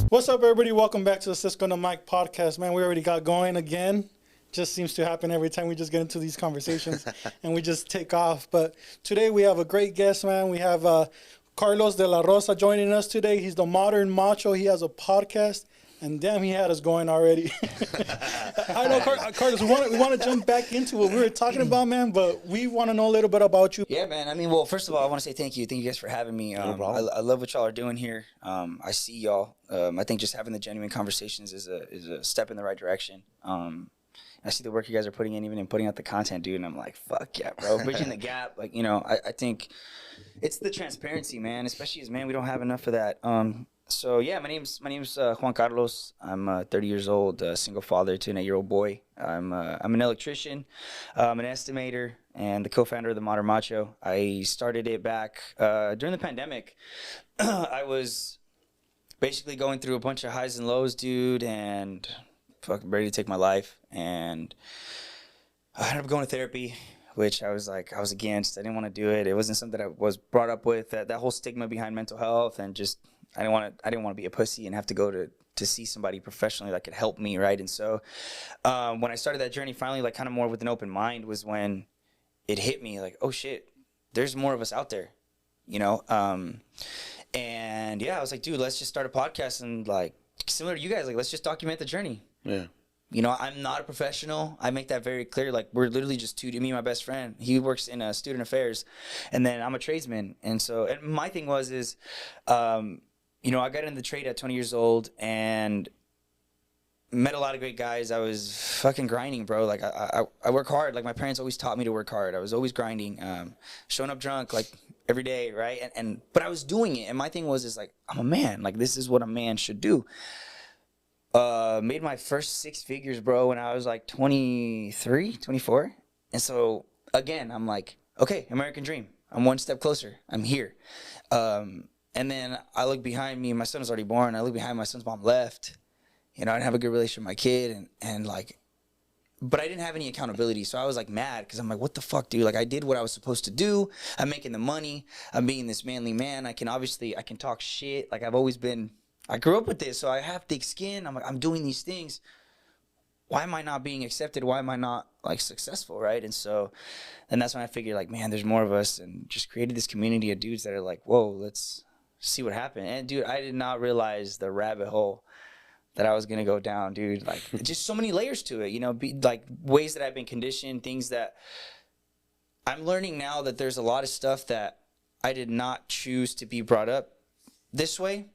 What's up, everybody? Welcome back to the Sisko and Mike podcast. Man, we already got going again. Just seems to happen every time we just get into these conversations and we just take off. But today we have a great guest, man. We have Carlos de la Rosa joining us today. He's the Modern Macho. He has a podcast. And damn, he had us going already. I know, Carlos, we want to jump back into what we were talking about, man, but we want to know a little bit about you. Yeah, man. I mean, well, first of all, I want to say thank you. Thank you guys for having me. I love what y'all are doing here. I see y'all. I think just having the genuine conversations is a step in the right direction. I see the work you guys are putting in, even in putting out the content, dude, and I'm like, fuck yeah, bro. Bridging the gap. Like, you know, I think it's the transparency, man, especially as men, we don't have enough of that. So yeah, my name's Juan Carlos. I'm 30 years old, single father to an 8-year-old boy. I'm an electrician, an estimator, and the co-founder of the Modern Macho. I started it back during the pandemic. I was basically going through a bunch of highs and lows, dude, and fucking ready to take my life. And I ended up going to therapy, which I was against. I didn't want to do it. It wasn't something that I was brought up with. That whole stigma behind mental health, and just I didn't want to be a pussy and have to go to see somebody professionally that could help me, right? And so when I started that journey, finally, like kind of more with an open mind, was when it hit me, like, oh shit, there's more of us out there, you know? And yeah, I was like, dude, let's just start a podcast and, like, similar to you guys, like, let's just document the journey. Yeah. You know, I'm not a professional. I make that very clear. Like, we're literally just me and my best friend. He works in student affairs, and then I'm a tradesman. And so, and my thing is, you know, I got into the trade at 20 years old and met a lot of great guys. I was fucking grinding, bro. Like, I work hard. Like, my parents always taught me to work hard. I was always grinding, showing up drunk, like, every day, right? But I was doing it. And my thing is like, I'm a man. Like, this is what a man should do. Made my first 6 figures, bro, when I was like 23, 24. And so, again, I'm like, okay, American dream. I'm one step closer. I'm here. And then I look behind me. My son was already born. I look behind, my son's mom left. You know, I didn't have a good relationship with my kid. And like, but I didn't have any accountability. So I was like mad because I'm like, what the fuck, dude? Like, I did what I was supposed to do. I'm making the money. I'm being this manly man. I can talk shit. Like, I grew up with this, so I have thick skin. I'm like, I'm doing these things. Why am I not being accepted? Why am I not, like, successful, right? And so, and that's when I figured, like, man, there's more of us, and just created this community of dudes that are like, whoa, let's see what happened. And, dude, I did not realize the rabbit hole that I was going to go down, dude. Like, just so many layers to it, you know, like, ways that I've been conditioned, things that I'm learning now, that there's a lot of stuff that I did not choose to be brought up this way.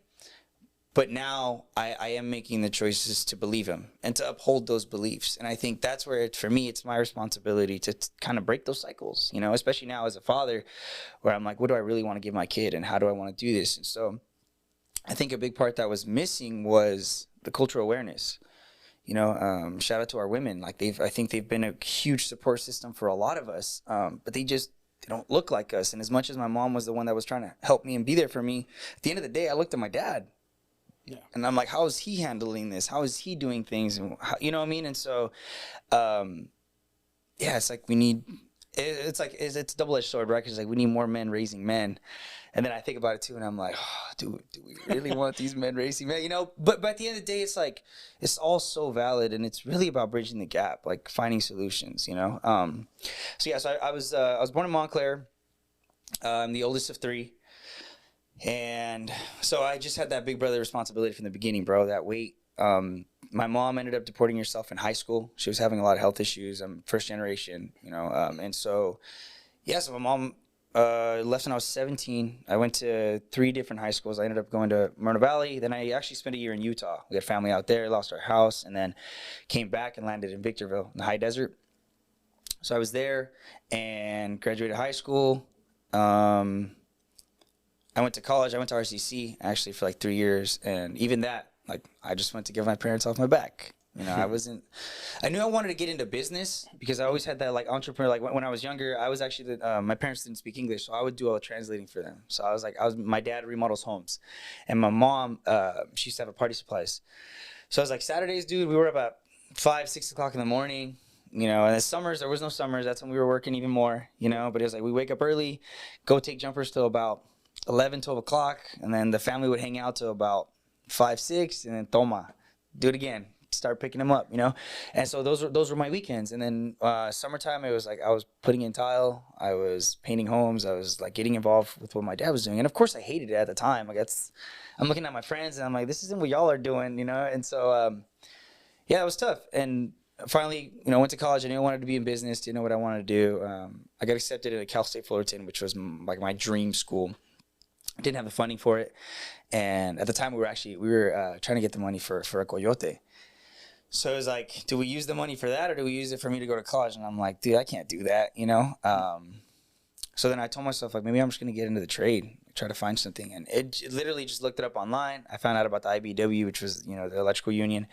But now I am making the choices to believe him and to uphold those beliefs. And I think that's where, for me, it's my responsibility to kind of break those cycles, you know, especially now as a father, where I'm like, what do I really want to give my kid and how do I want to do this? And so I think a big part that was missing was the cultural awareness. You know, shout out to our women. Like, I think they've been a huge support system for a lot of us, but they don't look like us. And as much as my mom was the one that was trying to help me and be there for me, at the end of the day, I looked at my dad. Yeah. And I'm like, how is he handling this? How is he doing things? And how, you know what I mean? And so, yeah, it's like it's a double-edged sword, right? Because like, we need more men raising men. And then I think about it too, and I'm like, oh, do we really want these men raising men? You know, but at the end of the day, it's like, it's all so valid, and it's really about bridging the gap, like finding solutions, you know? So yeah, so I was born in Montclair. I'm the oldest of 3. And so I just had that big brother responsibility from the beginning, bro, that weight. My mom ended up deporting herself in high school. She was having a lot of health issues. I'm first generation, you know. And so, yeah, so my mom left when I was 17. I went to 3 different high schools. I ended up going to Moreno Valley. Then I actually spent a year in Utah. We had family out there, lost our house, and then came back and landed in Victorville in the high desert. So I was there and graduated high school. I went to college. I went to RCC actually for like 3 years, and even that, like, I just went to give my parents off my back. You know, I knew I wanted to get into business because I always had that, like, entrepreneur. Like, when I was younger, I was actually my parents didn't speak English, so I would do all the translating for them. So my dad remodels homes, and my mom, she used to have a party supplies. So I was like, Saturdays, dude, we were up at 5, 6 o'clock in the morning. You know, and the summers, there was no summers. That's when we were working even more, you know. But it was like, we wake up early, go take jumpers till about 11, 12 o'clock, and then the family would hang out till about 5, 6, and then toma, do it again. Start picking them up, you know. And so those were my weekends. And then summertime, it was like I was putting in tile, I was painting homes, I was like getting involved with what my dad was doing. And of course, I hated it at the time. Like I'm looking at my friends, and I'm like, this isn't what y'all are doing, you know. And so yeah, it was tough. And finally, you know, went to college. I knew I wanted to be in business. Didn't know what I wanted to do. I got accepted at Cal State Fullerton, which was like my dream school. Didn't have the funding for it, and at the time we were trying to get the money for a coyote. So it was like, do we use the money for that, or do we use it for me to go to college? And I'm like, dude, I can't do that, you know? So then I told myself, like, maybe I'm just going to get into the trade, try to find something. And it literally just looked it up online. I found out about the IBW, which was, you know, the electrical union.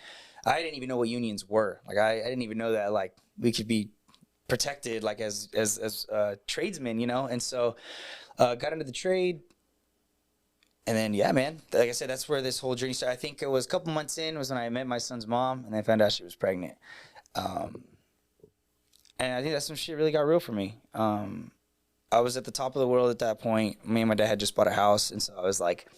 I didn't even know what unions were. Like, I didn't even know that, like, we could be protected, like, as tradesmen, you know? And so got into the trade. And then, yeah, man, like I said, that's where this whole journey started. I think it was a couple months in was when I met my son's mom, and I found out she was pregnant. And I think that's when shit really got real for me. I was at the top of the world at that point. Me and my dad had just bought a house, and so I was like,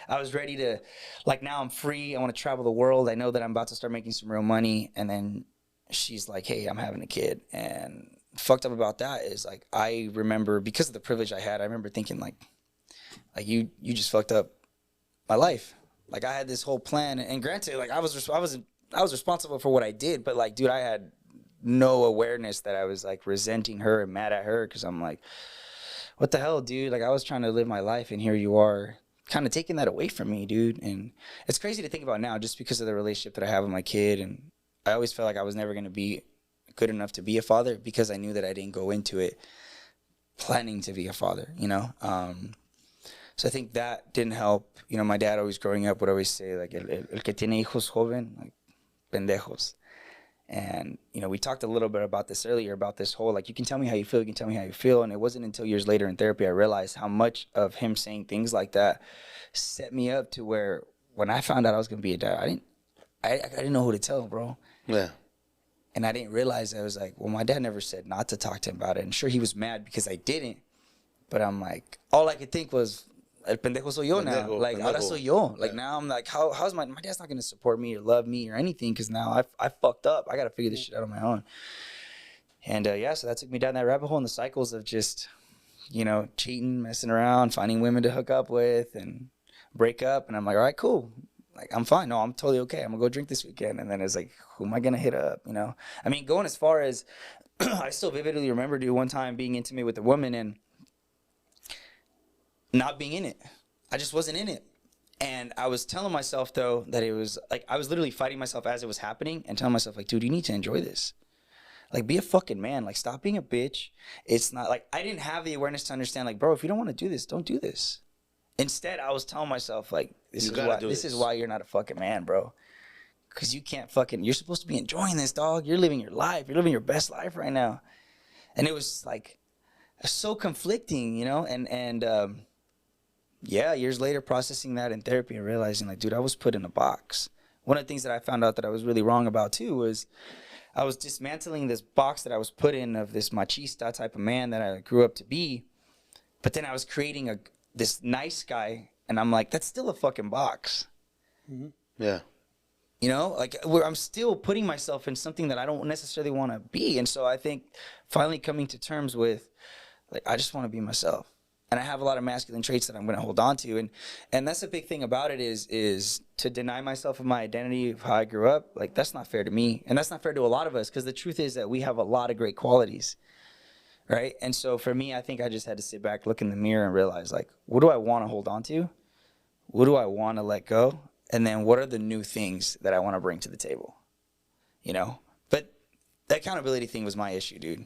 I was ready to, like, now I'm free. I want to travel the world. I know that I'm about to start making some real money. And then she's like, hey, I'm having a kid. And fucked up about that is, like, I remember, because of the privilege I had, I remember thinking, like you just fucked up my life. Like, I had this whole plan, and granted, like, I was responsible for what I did, but, like, dude, I had no awareness that I was, like, resenting her and mad at her, because I'm like, what the hell, dude? Like, I was trying to live my life, and here you are kind of taking that away from me, dude. And it's crazy to think about now, just because of the relationship that I have with my kid. And I always felt like I was never going to be good enough to be a father, because I knew that I didn't go into it planning to be a father, you know? So I think that didn't help. You know, my dad always growing up would always say, like, el que tiene hijos joven, like, pendejos. And, you know, we talked a little bit about this earlier, about this whole, like, you can tell me how you feel, you can tell me how you feel. And it wasn't until years later in therapy I realized how much of him saying things like that set me up to where, when I found out I was going to be a dad, I didn't know who to tell, bro. Yeah. And I didn't realize, I was like, well, my dad never said not to talk to him about it. And sure, he was mad because I didn't. But I'm like, all I could think was, el pendejo soy yo now. Like, ahora soy yo. Like, now I'm like, how's my dad's not going to support me or love me or anything, because now I fucked up. I got to figure this shit out on my own. And, yeah, so that took me down that rabbit hole in the cycles of just, you know, cheating, messing around, finding women to hook up with and break up. And I'm like, all right, cool. Like, I'm fine. No, I'm totally okay. I'm going to go drink this weekend. And then it's like, who am I going to hit up, you know? I mean, going as far as, I still vividly remember, dude, one time being intimate with a woman and not being in it. I just wasn't in it. And I was telling myself, though, that it was like, I was literally fighting myself as it was happening and telling myself, like, dude, you need to enjoy this. Like, be a fucking man. Like, stop being a bitch. It's not like, I didn't have the awareness to understand, like, bro, if you don't want to do this, don't do this. Instead, I was telling myself, like, this is why you're not a fucking man, bro. Because you can't fucking, you're supposed to be enjoying this, dog. You're living your life. You're living your best life right now. And it was like, so conflicting, you know? And yeah, years later, processing that in therapy and realizing, like, dude, I was put in a box. One of the things that I found out that I was really wrong about, too, was I was dismantling this box that I was put in of this machista type of man that I grew up to be. But then I was creating this nice guy, and I'm like, that's still a fucking box. Mm-hmm. Yeah. You know, like, where I'm still putting myself in something that I don't necessarily want to be. And so I think finally coming to terms with, like, I just want to be myself. And I have a lot of masculine traits that I'm going to hold on to. And that's the big thing about it is to deny myself of my identity of how I grew up. Like, that's not fair to me. And that's not fair to a lot of us, because the truth is that we have a lot of great qualities, right? And so for me, I think I just had to sit back, look in the mirror, and realize, like, what do I want to hold on to? What do I want to let go? And then what are the new things that I want to bring to the table? You know? But the accountability thing was my issue, dude.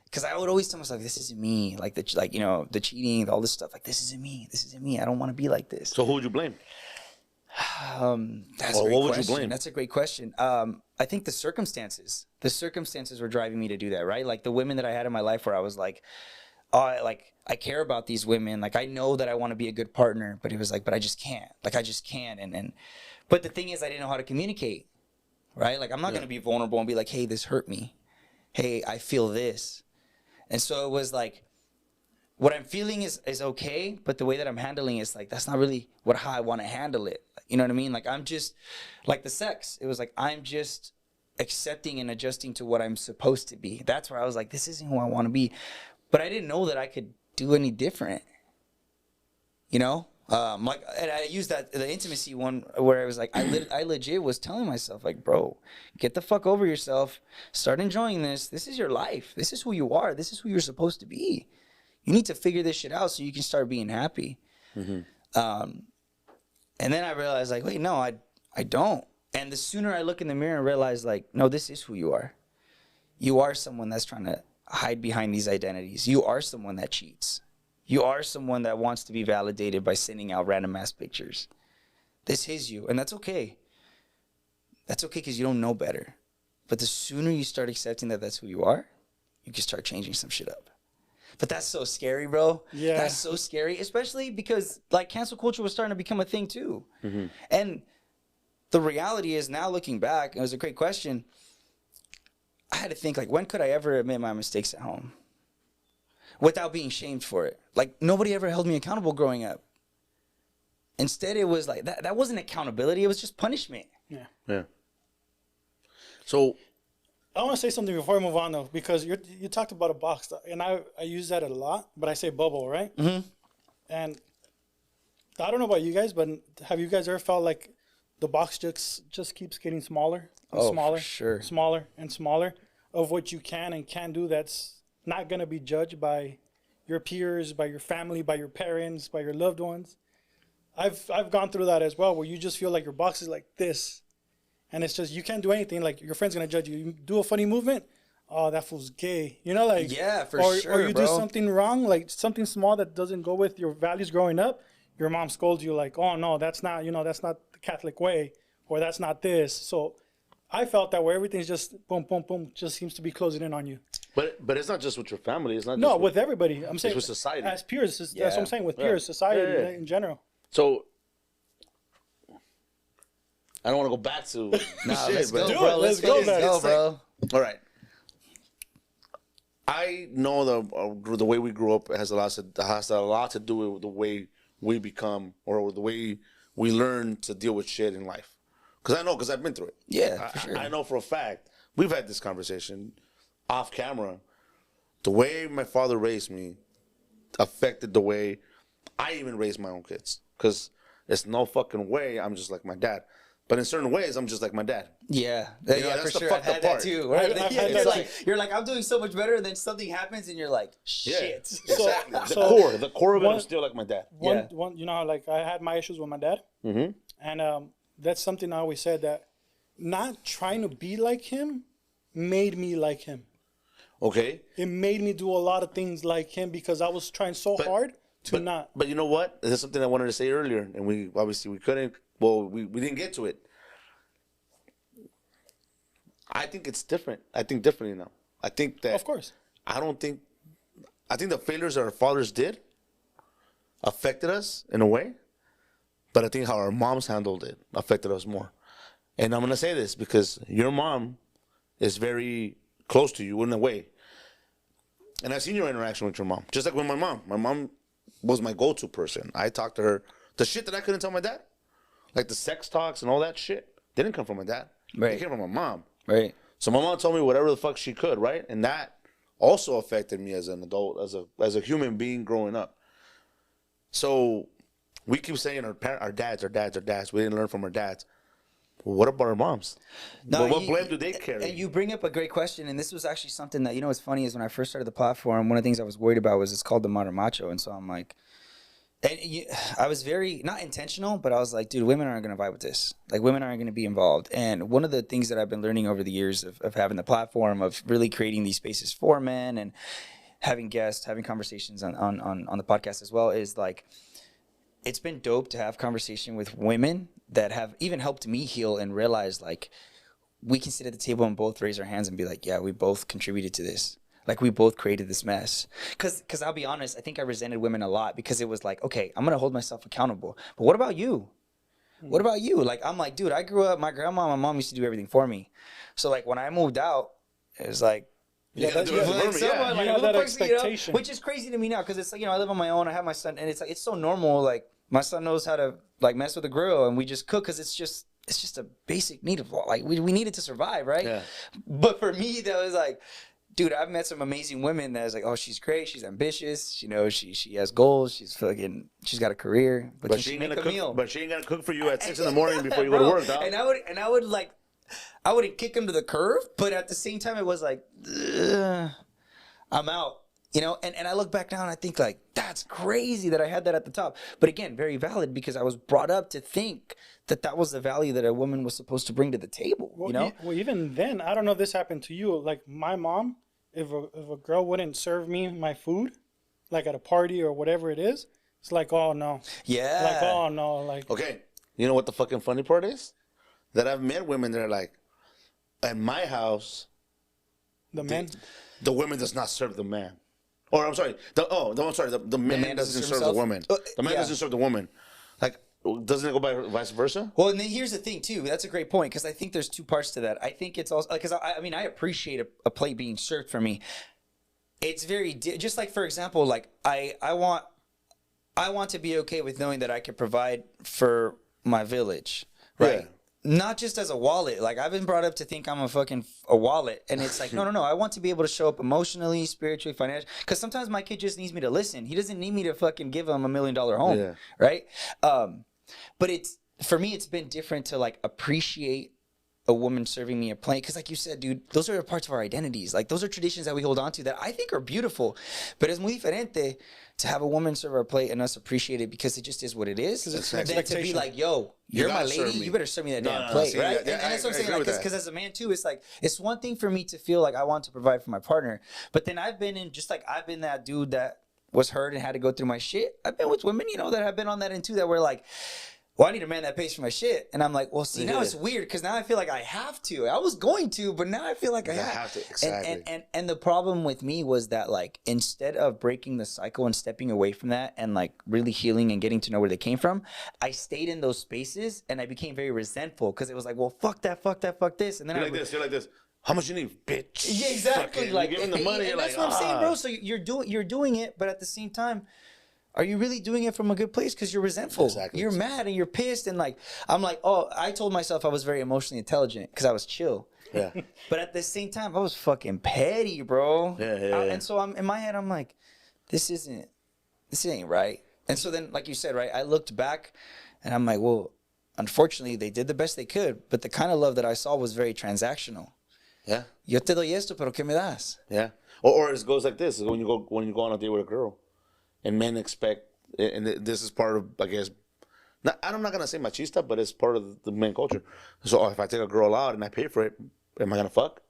Because I would always tell myself, this isn't me. Like, you know, the cheating, all this stuff. Like, this isn't me. This isn't me. I don't want to be like this. So who would you blame? That's a great what would question. you blame? That's a great question. I think the circumstances. The circumstances were driving me to do that, right? Like, the women that I had in my life where I was like, oh, I care about these women. Like, I know that I want to be a good partner. But it was like, but I just can't. Like, I just can't. But the thing is, I didn't know how to communicate, right? Like, I'm not going to be vulnerable and be like, hey, this hurt me. Hey, I feel this. And so it was like, what I'm feeling is okay, but the way that I'm handling it is like, that's not really how I want to handle it. You know what I mean? Like, I'm just, like the sex, it was like, I'm just accepting and adjusting to what I'm supposed to be. That's where I was like, this isn't who I want to be. But I didn't know that I could do any different, you know? Like, and I used the intimacy one where I was like, I legit was telling myself, like, bro, get the fuck over yourself. Start enjoying this. This is your life. This is who you are. This is who you're supposed to be. You need to figure this shit out so you can start being happy. Mm-hmm. And then I realized, like, wait, no, I don't. And the sooner I look in the mirror and realize, like, no, this is who you are. You are someone that's trying to hide behind these identities. You are someone that cheats. You are someone that wants to be validated by sending out random ass pictures. This is you, and that's okay. That's okay because you don't know better. But the sooner you start accepting that that's who you are, you can start changing some shit up. But that's so scary, bro. Yeah. That's so scary, especially because, like, cancel culture was starting to become a thing, too. Mm-hmm. And the reality is, now looking back, it was a great question. I had to think, like, when could I ever admit my mistakes at home without being shamed for it? Like, nobody ever held me accountable growing up. Instead, it was like, that wasn't accountability. It was just punishment. Yeah. Yeah. So I want to say something before I move on, though, because you talked about a box, and I use that a lot, but I say bubble, right? Mm-hmm. And I don't know about you guys, but have you guys ever felt like the box just keeps getting smaller and smaller, for sure. smaller and smaller of what you can and can't do that's not going to be judged by your peers, by your family, by your parents, by your loved ones? I've gone through that as well, where you just feel like your box is like this. And it's just, you can't do anything. Like, your friend's going to judge you. You do a funny movement, oh, that fool's gay. You know, like. Yeah, for sure, Or you bro. do something wrong, like something small that doesn't go with your values growing up. Your mom scolds you like, oh, no, that's not, that's not the Catholic way. Or that's not this. So I felt that where everything's just boom, boom, boom, just seems to be closing in on you. But it's not just with your family. It's not just No, with everybody. I'm saying with society. As peers. That's what I'm saying, with peers, society in general. So I don't want to go back to Let's go, but bro. Let's go, bro. All right. I know the way we grew up has a lot to do with the way we become, or the way we learn to deal with shit in life. Because I've been through it. Yeah, for sure. I know for a fact. We've had this conversation off camera. The way my father raised me affected the way I even raised my own kids. Because there's no fucking way I'm just like my dad. But in certain ways, I'm just like my dad. Yeah, that's for the sure. fucked I up had part. that too. Right? I've had that You're like, I'm doing so much better, and then something happens, and you're like, shit. Yeah, exactly. So the core of it, I'm still like my dad. One, you know, like I had my issues with my dad. Mm-hmm. And that's something I always said, that not trying to be like him made me like him. Okay. It made me do a lot of things like him because I was trying so hard to not. But you know what? There's something I wanted to say earlier, and we couldn't. Well, we didn't get to it. I think it's different. I think differently now. I think that. Of course. I think the failures that our fathers did affected us in a way, but I think how our moms handled it affected us more. And I'm gonna say this because your mom is very close to you in a way, and I've seen your interaction with your mom. Just like with my mom was my go-to person. I talked to her. The shit that I couldn't tell my dad, like the sex talks and all that shit, didn't come from my dad. Right. It came from my mom. Right. So my mom told me whatever the fuck she could, right? And that also affected me as an adult, as a human being growing up. So we keep saying our dads. We didn't learn from our dads. Well, what about our moms? No, what blame do they carry? And you bring up a great question, and this was actually something that, what's funny is when I first started the platform, one of the things I was worried about was it's called the Modern Macho, and so I'm like, I was very, not intentional, but I was like, dude, women aren't going to vibe with this. Like, women aren't going to be involved. And one of the things that I've been learning over the years of having the platform, of really creating these spaces for men and having guests, having conversations on the podcast as well, is like, it's been dope to have conversation with women that have even helped me heal and realize, like, we can sit at the table and both raise our hands and be like, yeah, we both contributed to this. Like, we both created this mess. Because I'll be honest, I think I resented women a lot because it was like, okay, I'm going to hold myself accountable. But what about you? What about you? Like, I'm like, dude, I grew up, my grandma and my mom used to do everything for me. So, like, when I moved out, it was like, You gotta do it for Like me, someone, yeah. like, You have who the that fuck's, expectation. which is crazy to me now because it's like, I live on my own. I have my son, and it's like it's so normal. Like my son knows how to like mess with the grill, and we just cook because it's just a basic need of like we need it to survive, right? Yeah. But for me, that was like, dude, I've met some amazing women that was like, oh, she's great, she's ambitious, she has goals, she's got a career, but She can ain't make gonna a meal. cook. But she ain't gonna cook for you at 6 in the morning before you go to work, dog. And I wouldn't kick him to the curb, but at the same time, it was like, ugh, I'm out. And I look back now and I think like, that's crazy that I had that at the top. But again, very valid because I was brought up to think that was the value that a woman was supposed to bring to the table, Well, well, even then, I don't know if this happened to you. Like my mom, if a girl wouldn't serve me my food, like at a party or whatever it is, it's like, oh no. Yeah. Like, oh no. Like, Okay, you know what the fucking funny part is? That I've met women that are like, at my house, the men. the woman does not serve the man. Or I'm sorry, the man doesn't serve the himself? woman. The man Yeah. doesn't serve the woman. Like, doesn't it go by vice versa? Well, and then here's the thing too. That's a great point because I think there's two parts to that. I think it's also because I mean I appreciate a plate being served for me. It's very just like, for example, like I want to be okay with knowing that I can provide for my village, right? Yeah. Not just as a wallet. Like I've been brought up to think I'm a wallet, and it's like no. I want to be able to show up emotionally, spiritually, financially. Because sometimes my kid just needs me to listen. He doesn't need me to fucking give him $1 million home, Yeah. right? But for me, it's been different to like appreciate a woman serving me a plate, because like you said, dude, those are parts of our identities. Like those are traditions that we hold on to that I think are beautiful, but it's muy diferente to have a woman serve our plate and us appreciate it because it just is what it is. It's Than to be expectation. like, yo, you're my gotta serve lady, me. you better serve me that No, damn no, plate, see, right? yeah, And that's what I'm I saying, agree like, with that. because as a man too, it's like it's one thing for me to feel like I want to provide for my partner, but then I've been that dude that was hurt and had to go through my shit. I've been with women, that have been on that end too, that were like, well, I need a man that pays for my shit. And I'm like, well, see, now it's weird because now I feel like I have to. I was going to, but now I feel like I have to. Exactly. And the problem with me was that, like, instead of breaking the cycle and stepping away from that and, like, really healing and getting to know where they came from, I stayed in those spaces and I became very resentful because it was like, well, fuck that, fuck this. And then You're like this. How much you need, bitch? Yeah, exactly. Fucking, Like, you give him the money. and You're that's like, what I'm saying, bro. So you're doing it, but at the same time, are you really doing it from a good place? Because you're resentful. Exactly. You're mad and you're pissed. And like, I'm like, oh, I told myself I was very emotionally intelligent because I was chill. Yeah. But at the same time, I was fucking petty, bro. Yeah. And so in my head, I'm like, this ain't right. And so then, like you said, right, I looked back and I'm like, well, unfortunately, they did the best they could. But the kind of love that I saw was very transactional. Yeah. Yo te doy esto, pero ¿qué me das? Yeah. Or it goes like this: when you go on a date with a girl, and men expect, and this is part of, I guess, I'm not gonna say machista, but it's part of the men culture. So if I take a girl out and I pay for it, am I gonna fuck?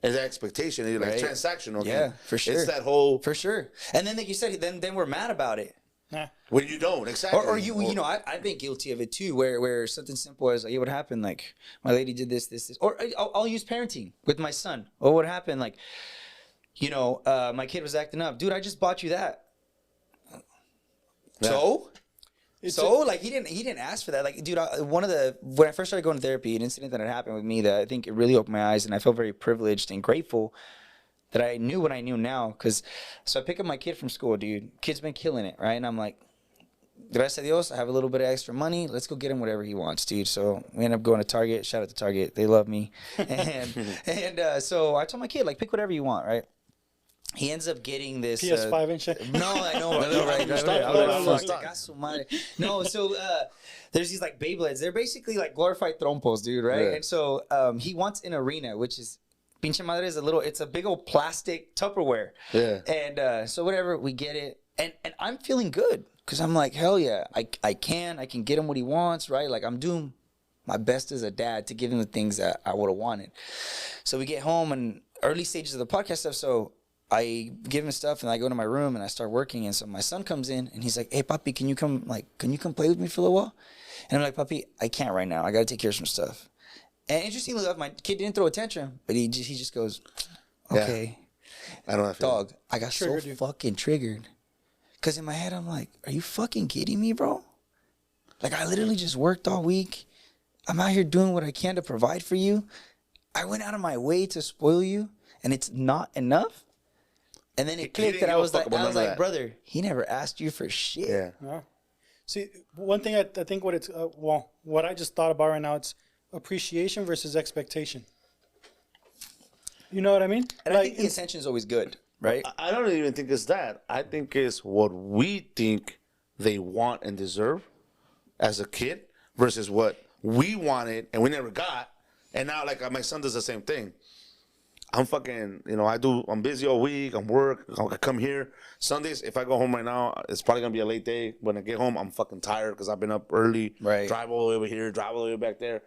Is that expectation? It's like transactional. Yeah, for sure. It's that whole for sure. And then, like you said, then we're mad about it. Nah. when you don't exactly, Or I've been guilty of it too, where something simple as like, hey, what happened? Like, my lady did this. Or I'll use parenting with my son. Or what happened? Like, my kid was acting up. Dude, I just bought you that. So like he didn't ask for that. Like, dude, when I first started going to therapy, an incident that had happened with me that I think it really opened my eyes, and I felt very privileged and grateful that I knew what I knew now. So I pick up my kid from school, dude. Kid's been killing it, right? And I'm like, gracias a Dios, I have a little bit of extra money. Let's go get him whatever he wants, dude. So we end up going to Target. Shout out to Target. They love me. And so I told my kid, like, pick whatever you want, right? He ends up getting this PS5 and shit. No, I know, right. No, so there's these like Beyblades. They're basically like glorified trompos, dude, right? Yeah. And so he wants an arena, which is pinche madre it's a big old plastic Tupperware. Yeah. And so whatever, we get it, and I'm feeling good because I'm like, hell yeah, I can get him what he wants, right? Like I'm doing my best as a dad to give him the things that I would have wanted. So we get home and early stages of the podcast stuff. So I give him stuff and I go to my room and I start working. And so my son comes in and he's like, hey, papi, can you come play with me for a little while? And I'm like, papi, I can't right now. I got to take care of some stuff. And interestingly enough, my kid didn't throw a tantrum, but he just goes, okay. Yeah. I don't know. Dog, I got so fucking triggered. Because in my head, I'm like, are you fucking kidding me, bro? Like, I literally just worked all week. I'm out here doing what I can to provide for you. I went out of my way to spoil you. and it's not enough. And then it clicked that I was like, brother, he never asked you for shit. Yeah. No. See, one thing I think what it's what I just thought about right now, it's appreciation versus expectation. You know what I mean? And I think the intention is always good, right? I don't even think it's that. I think it's what we think they want and deserve as a kid versus what we wanted and we never got. And now, like, my son does the same thing. I'm fucking, I'm busy all week. I'm work. I come here. Sundays, if I go home right now, it's probably going to be a late day. When I get home, I'm fucking tired because I've been up early. Right. Drive all the way over here, drive all the way back there.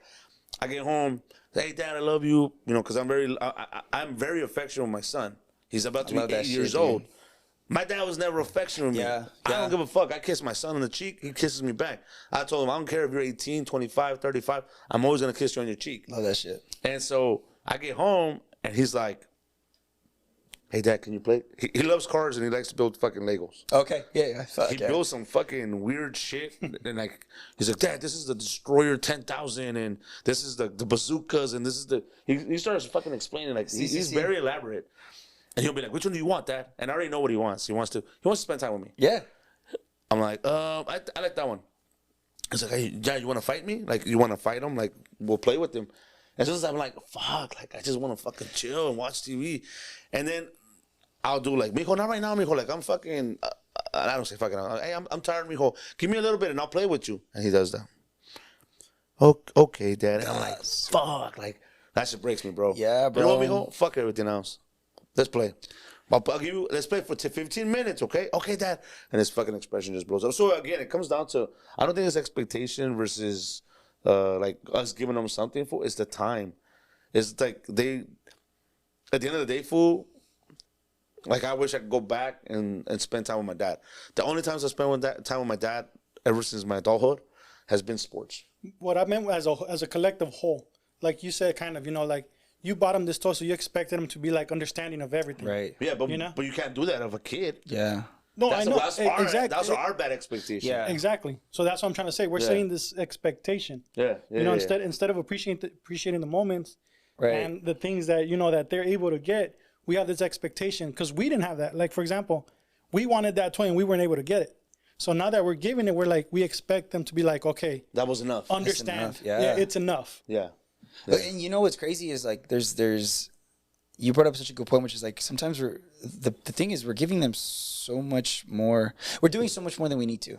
I get home, hey, Dad, I love you. Because I'm very affectionate with my son. He's about to be 8 years old. My dad was never affectionate with me. Yeah. I don't give a fuck. I kiss my son on the cheek. He kisses me back. I told him, I don't care if you're 18, 25, 35. I'm always going to kiss you on your cheek. Love that shit. And so I get home, and he's like, hey, Dad, can you play? He loves cars, and he likes to build fucking Legos. Okay. Yeah. He builds some fucking weird shit. And like, he's like, Dad, this is the Destroyer 10,000, and this is the bazookas, and this is the... He starts fucking explaining. Like, he's very elaborate. And he'll be like, which one do you want, Dad? And I already know what he wants. He wants to spend time with me. Yeah. I'm like, I like that one. He's like, hey, Dad, you want to fight me? Like, you want to fight him? Like, we'll play with him. And so I'm like, fuck, like, I just want to fucking chill and watch TV. And then I'll do like, mijo, not right now, mijo. Like, I'm fucking, I don't say fucking, hey, I'm tired, mijo. Give me a little bit and I'll play with you. And he does that. Okay, Dad. And I'm like, fuck, like, that shit breaks me, bro. Yeah, bro. You know what, mijo? Fuck everything else. Let's play. I'll give you, let's play for 15 minutes, okay? Okay, Dad. And his fucking expression just blows up. So again, it comes down to, I don't think it's expectation versus like us giving them something for. It's the time. It's like at the end of the day, fool, like I wish I could go back and spend time with my dad. The only times I spent time with my dad ever since my adulthood has been sports. What I meant as a collective whole, like you said, kind of, like, you bought him this toy, so you expected him to be like understanding of everything. Right. Yeah, but you can't do that of a kid. Yeah. No, I know. Exactly. That's our bad expectation. Yeah. Exactly. So that's what I'm trying to say. We're setting this expectation. Yeah. Instead of appreciating the moments and the things that that they're able to get, we have this expectation because we didn't have that. Like, for example, we wanted that toy and we weren't able to get it. So now that we're giving it, we're like, we expect them to be like, okay, that was enough. Understand? Enough. Yeah, it's enough. Yeah. And you know what's crazy is like there's you brought up such a good point, which is like sometimes the thing is we're giving them so much more. We're doing so much more than we need to.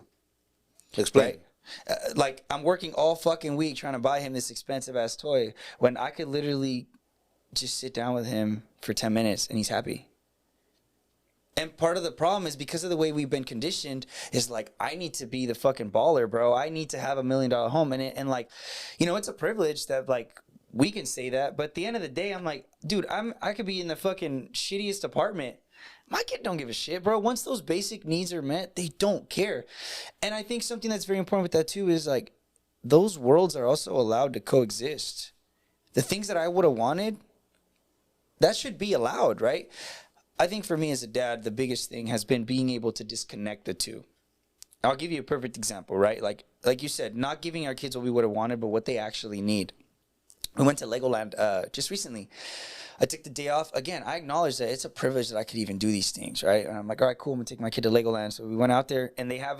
Explain. Right? Like I'm working all fucking week trying to buy him this expensive ass toy when I could literally just sit down with him for 10 minutes and he's happy. And part of the problem is because of the way we've been conditioned is like, I need to be the fucking baller, bro. I need to have $1 million home. And like, it's a privilege that like we can say that. But at the end of the day, I'm like, dude, I could be in the fucking shittiest apartment. My kid don't give a shit, bro. Once those basic needs are met, they don't care. And I think something that's very important with that too is like, those worlds are also allowed to coexist. The things that I would have wanted, that should be allowed, right? I think for me as a dad, the biggest thing has been being able to disconnect the two. I'll give you a perfect example, right? Like you said, not giving our kids what we would have wanted, but what they actually need. We went to Legoland just recently. I took the day off. Again, I acknowledge that it's a privilege that I could even do these things, right? And I'm like, all right, cool. I'm gonna take my kid to Legoland. So we went out there, and they have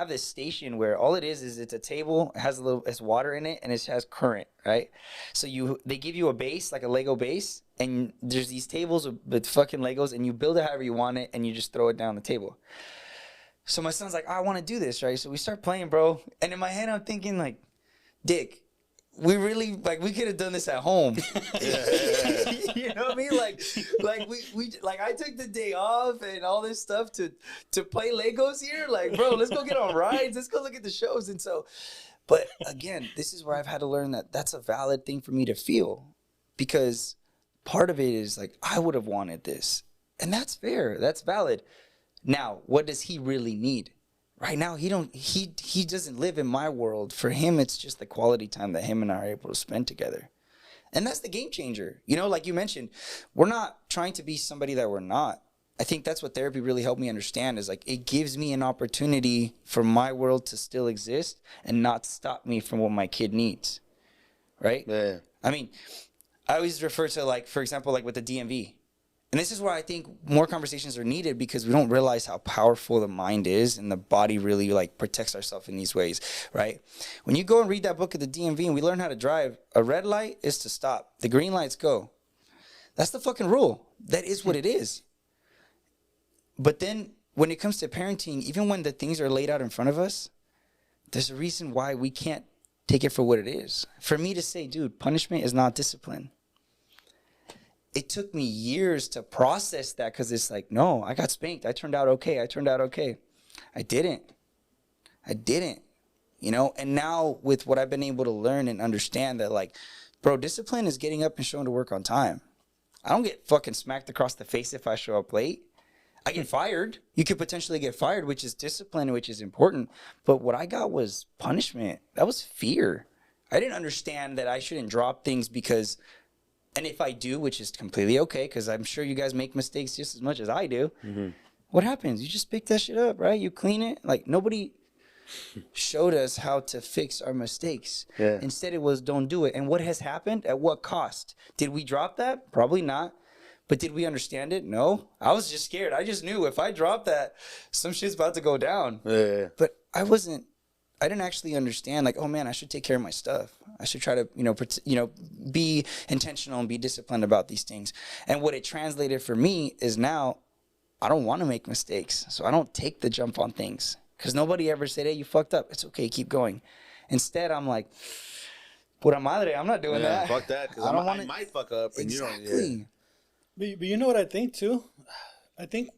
this station where all it is it's a table, it has it's water in it, and it has current, right? So they give you a base, like a Lego base, and there's these tables with fucking Legos, and you build it however you want it, and you just throw it down the table. So my son's like, I want to do this, right? So we start playing, bro. And in my head, I'm thinking like, Dick, we really we could have done this at home. You know what I mean? Like we I took the day off and all this stuff to play Legos here. Like, bro, let's go get on rides. Let's go look at the shows. And so, but again, this is where I've had to learn that that's a valid thing for me to feel, because part of it is like, I would have wanted this, and that's fair. That's valid. Now, what does he really need? Right now, he doesn't live in my world. For him, it's just the quality time that him and I are able to spend together. And that's the game changer. Like you mentioned, we're not trying to be somebody that we're not. I think that's what therapy really helped me understand, is like, it gives me an opportunity for my world to still exist and not stop me from what my kid needs. Right? Yeah. I mean, I always refer to, like, for example, like with the DMV. And this is where I think more conversations are needed, because we don't realize how powerful the mind is, and the body really like protects ourselves in these ways, right? When you go and read that book of the DMV and we learn how to drive, a red light is to stop. The green lights go. That's the fucking rule. That is what it is. But then when it comes to parenting, even when the things are laid out in front of us, there's a reason why we can't take it for what it is. For me to say, dude, punishment is not discipline. It took me years to process that, because it's like, no, I got spanked. I turned out okay. I didn't. You know, and now with what I've been able to learn and understand, that like, bro, discipline is getting up and showing to work on time. I don't get fucking smacked across the face if I show up late. I get fired. You could potentially get fired, which is discipline, which is important. But what I got was punishment. That was fear. I didn't understand that I shouldn't drop things because... And if I do, which is completely okay, because I'm sure you guys make mistakes just as much as I do, what happens? You just pick that shit up, right? You clean it. Like, nobody showed us how to fix our mistakes. Yeah. Instead, it was don't do it. And what has happened? At what cost? Did we drop that? Probably not. But did we understand it? No. I was just scared. I just knew if I drop that, some shit's about to go down. Yeah. But I didn't actually understand, like, oh man, I should take care of my stuff. I should try to, be intentional and be disciplined about these things. And what it translated for me is now I don't want to make mistakes. So I don't take the jump on things, because nobody ever said, hey, you fucked up. It's okay. Keep going. Instead, I'm like, puta madre, I'm not doing that. Fuck that. Because I might fuck up. And exactly. You don't, But you know what I think too? I think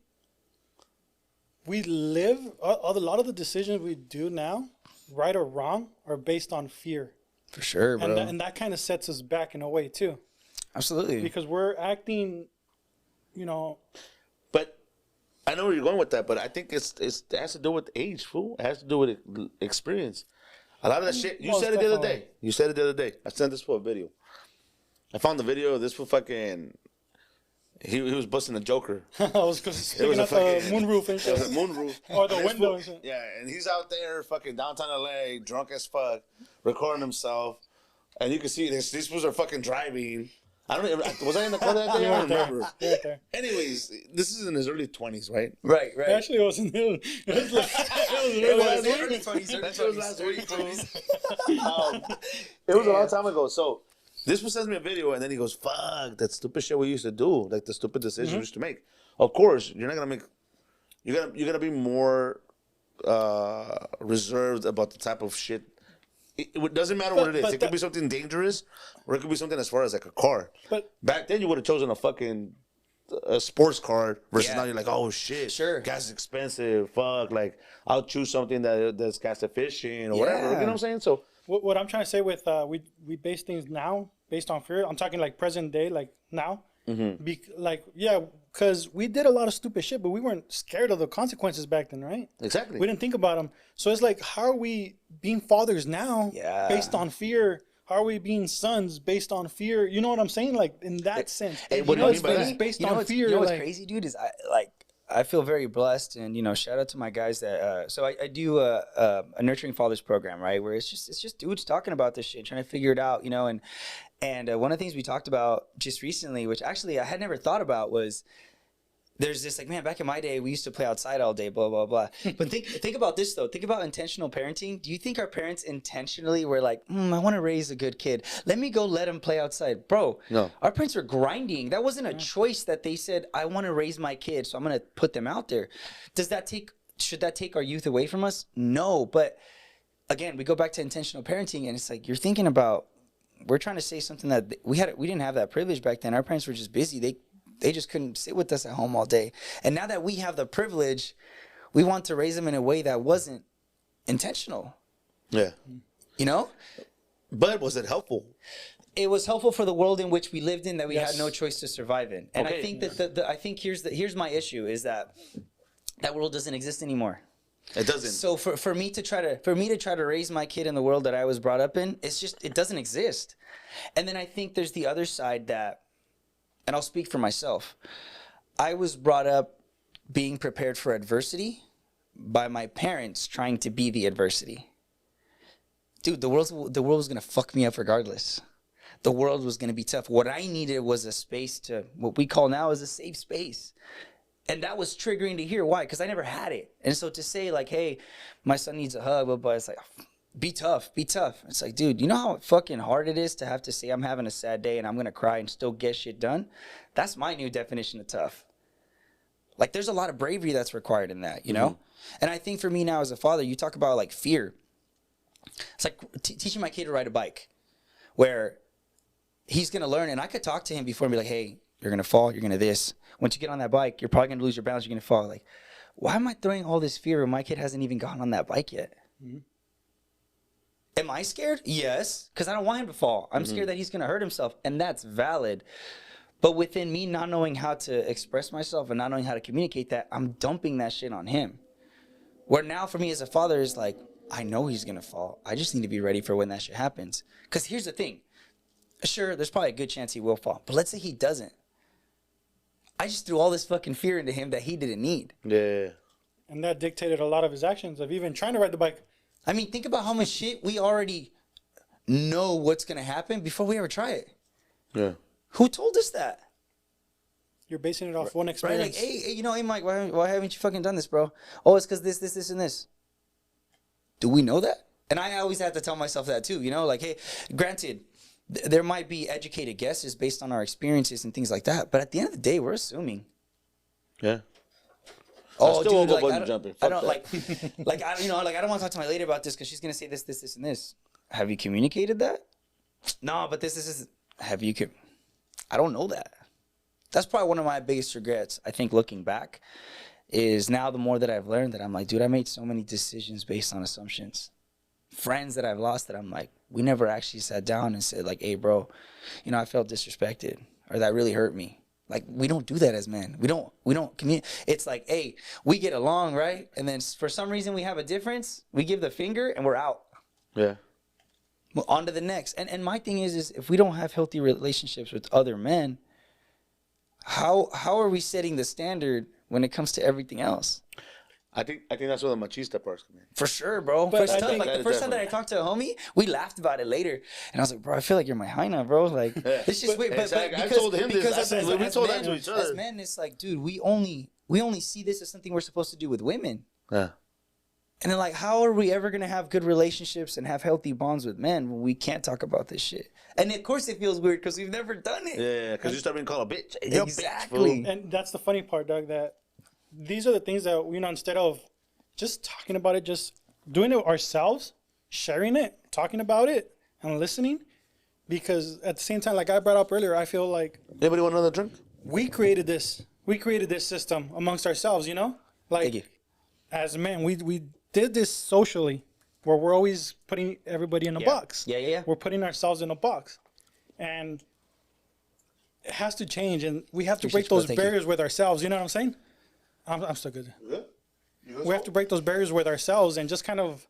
we live, a lot of the decisions we do now, right or wrong, are based on fear. For sure, bro. And that kind of sets us back in a way too. Absolutely. Because we're acting, But I know where you're going with that, but I think it has to do with age, fool. It has to do with experience. A lot of that shit, you said it the other day. I sent this for a video. I found the video of this for fucking... He was busting the Joker. I was sticking up the moonroof and shit. It was a moonroof. Or the window and shit. Yeah, and he's out there fucking downtown LA, drunk as fuck, recording himself. And you can see these fools are fucking driving. I don't even, was I in the car that day? I don't remember. Right there. Anyways, this is in his early 20s, right? Right. Actually, it wasn't him. It was last week. It was a long time ago. So this one sends me a video, and then he goes, fuck, that stupid shit we used to do, like the stupid decisions we used to make. Of course, you're not going to make, you're gonna be more reserved about the type of shit. It doesn't matter what it is. It could be something dangerous, or it could be something as far as like a car. But back then, you would have chosen a sports car versus now you're like, oh shit, sure, gas is expensive. Fuck, like I'll choose something that's gas efficient or whatever. You know what I'm saying? So what I'm trying to say with we base things now based on fear. I'm talking like present day, like now. Because we did a lot of stupid shit, but we weren't scared of the consequences back then, right? Exactly. We didn't think about them. So it's like, how are we being fathers now based on fear? How are we being sons based on fear? You know what I'm saying? Like, in that sense. And what do you mean by that? Based on fear. You know what's crazy, dude, is I feel very blessed, and shout out to my guys that so I do a nurturing fathers program, right, where it's just dudes talking about this shit, trying to figure it out, and one of the things we talked about just recently, which actually I had never thought about, was there's this like, man, back in my day we used to play outside all day, blah blah blah. But think about this though. Think about intentional parenting. Do you think our parents intentionally were like, I want to raise a good kid, let me go let him play outside? Bro, no. Our parents were grinding. That wasn't a choice that they said, I want to raise my kid, so I'm gonna put them out there. Should that take our youth away from us? No. But again, we go back to intentional parenting, and it's like, you're thinking about, we're trying to say something that we didn't have that privilege back then. Our parents were just busy. They just couldn't sit with us at home all day. And now that we have the privilege, we want to raise them in a way that wasn't intentional. Yeah. But was it helpful? It was helpful for the world in which we lived in, that we had no choice to survive in. And I think that here's my issue, is that world doesn't exist anymore. It doesn't. So for me to try to raise my kid in the world that I was brought up in, it doesn't exist. And then I think there's the other side that, and I'll speak for myself, I was brought up being prepared for adversity by my parents trying to be the adversity. Dude, the world was gonna fuck me up regardless. the world was going to be tough. What I needed was a space to, what we call now is a safe space. And that was triggering to hear. Why? Because I never had it. And so to say like, hey, my son needs a hug, but it's like, be tough, be tough. It's like, dude, you know how fucking hard it is to have to say I'm having a sad day and I'm going to cry and still get shit done? That's my new definition of tough. Like, there's a lot of bravery that's required in that, you know? And I think for me now as a father, you talk about like fear. It's like teaching my kid to ride a bike, where he's going to learn. And I could talk to him before and be like, hey, you're going to fall, you're going to this. Once you get on that bike, you're probably going to lose your balance, you're going to fall. Like, why am I throwing all this fear when my kid hasn't even gotten on that bike yet? Am I scared? Yes, because I don't want him to fall. I'm scared that he's going to hurt himself, and that's valid. But within me not knowing how to express myself and not knowing how to communicate that, I'm dumping that shit on him. Where now for me as a father is like, I know he's going to fall. I just need to be ready for when that shit happens. Because here's the thing. Sure, there's probably a good chance he will fall. But let's say he doesn't. I just threw all this fucking fear into him that he didn't need. Yeah. And that dictated a lot of his actions of even trying to ride the bike. I mean, think about how much shit we already know what's going to happen before we ever try it. Yeah. Who told us that? You're basing it off one Right? experience. Like, hey, you know, hey, Mike, why haven't you fucking done this, bro? Oh, it's because this, and this. Do we know that? And I always have to tell myself that too, you know? Like, hey, granted, there might be educated guesses based on our experiences and things like that, but at the end of the day, we're assuming. Yeah. Oh, still won't dude, go like, bungee jumping. I don't Fuck like, I don't want to talk to my lady about this because she's gonna say this, and this. Have you communicated that? No, but this is. Have you? I don't know that. That's probably one of my biggest regrets. I think looking back, is now the more that I've learned that I'm like, dude, I made so many decisions based on assumptions. Friends that I've lost that I'm like, we never actually sat down and said like, hey, bro, you know, I felt disrespected or that really hurt me. Like, we don't do that as men. We don't communicate. It's like, hey, we get along, right? And then for some reason we have a difference. We give the finger and we're out. Yeah. Well, on to the next. And my thing is if we don't have healthy relationships with other men, how are we setting the standard when it comes to everything else? I think that's where the machista parts come in. For sure, bro. But First I time, think- like the first time that I talked to a homie, we laughed about it later, and I was like, "Bro, I feel like you're my hyena, bro." Like, it's just weird. But Exactly. I because, told him this. because I said, we told that to each other. As men, it's like, dude, we only see this as something we're supposed to do with women. Yeah. And then, like, how are we ever gonna have good relationships and have healthy bonds with men when we can't talk about this shit? And of course, it feels weird because we've never done it. Yeah, because you start being called a bitch. You're Exactly. A bitch, fool. And that's the funny part, Doug, that these are the things that, you know, instead of just talking about it, just doing it ourselves, sharing it, talking about it, and listening. Because at the same time, like I brought up earlier, I feel like Anybody want another drink? we created this system amongst ourselves, you know? Like, Thank you. as men, we did this socially, where we're always putting everybody in a box. Yeah. We're putting ourselves in a box. And it has to change, and we have to break Appreciate you, bro. those Thank you. barriers with ourselves, you know what I'm saying? I'm still good. We have to break those barriers with ourselves and just kind of.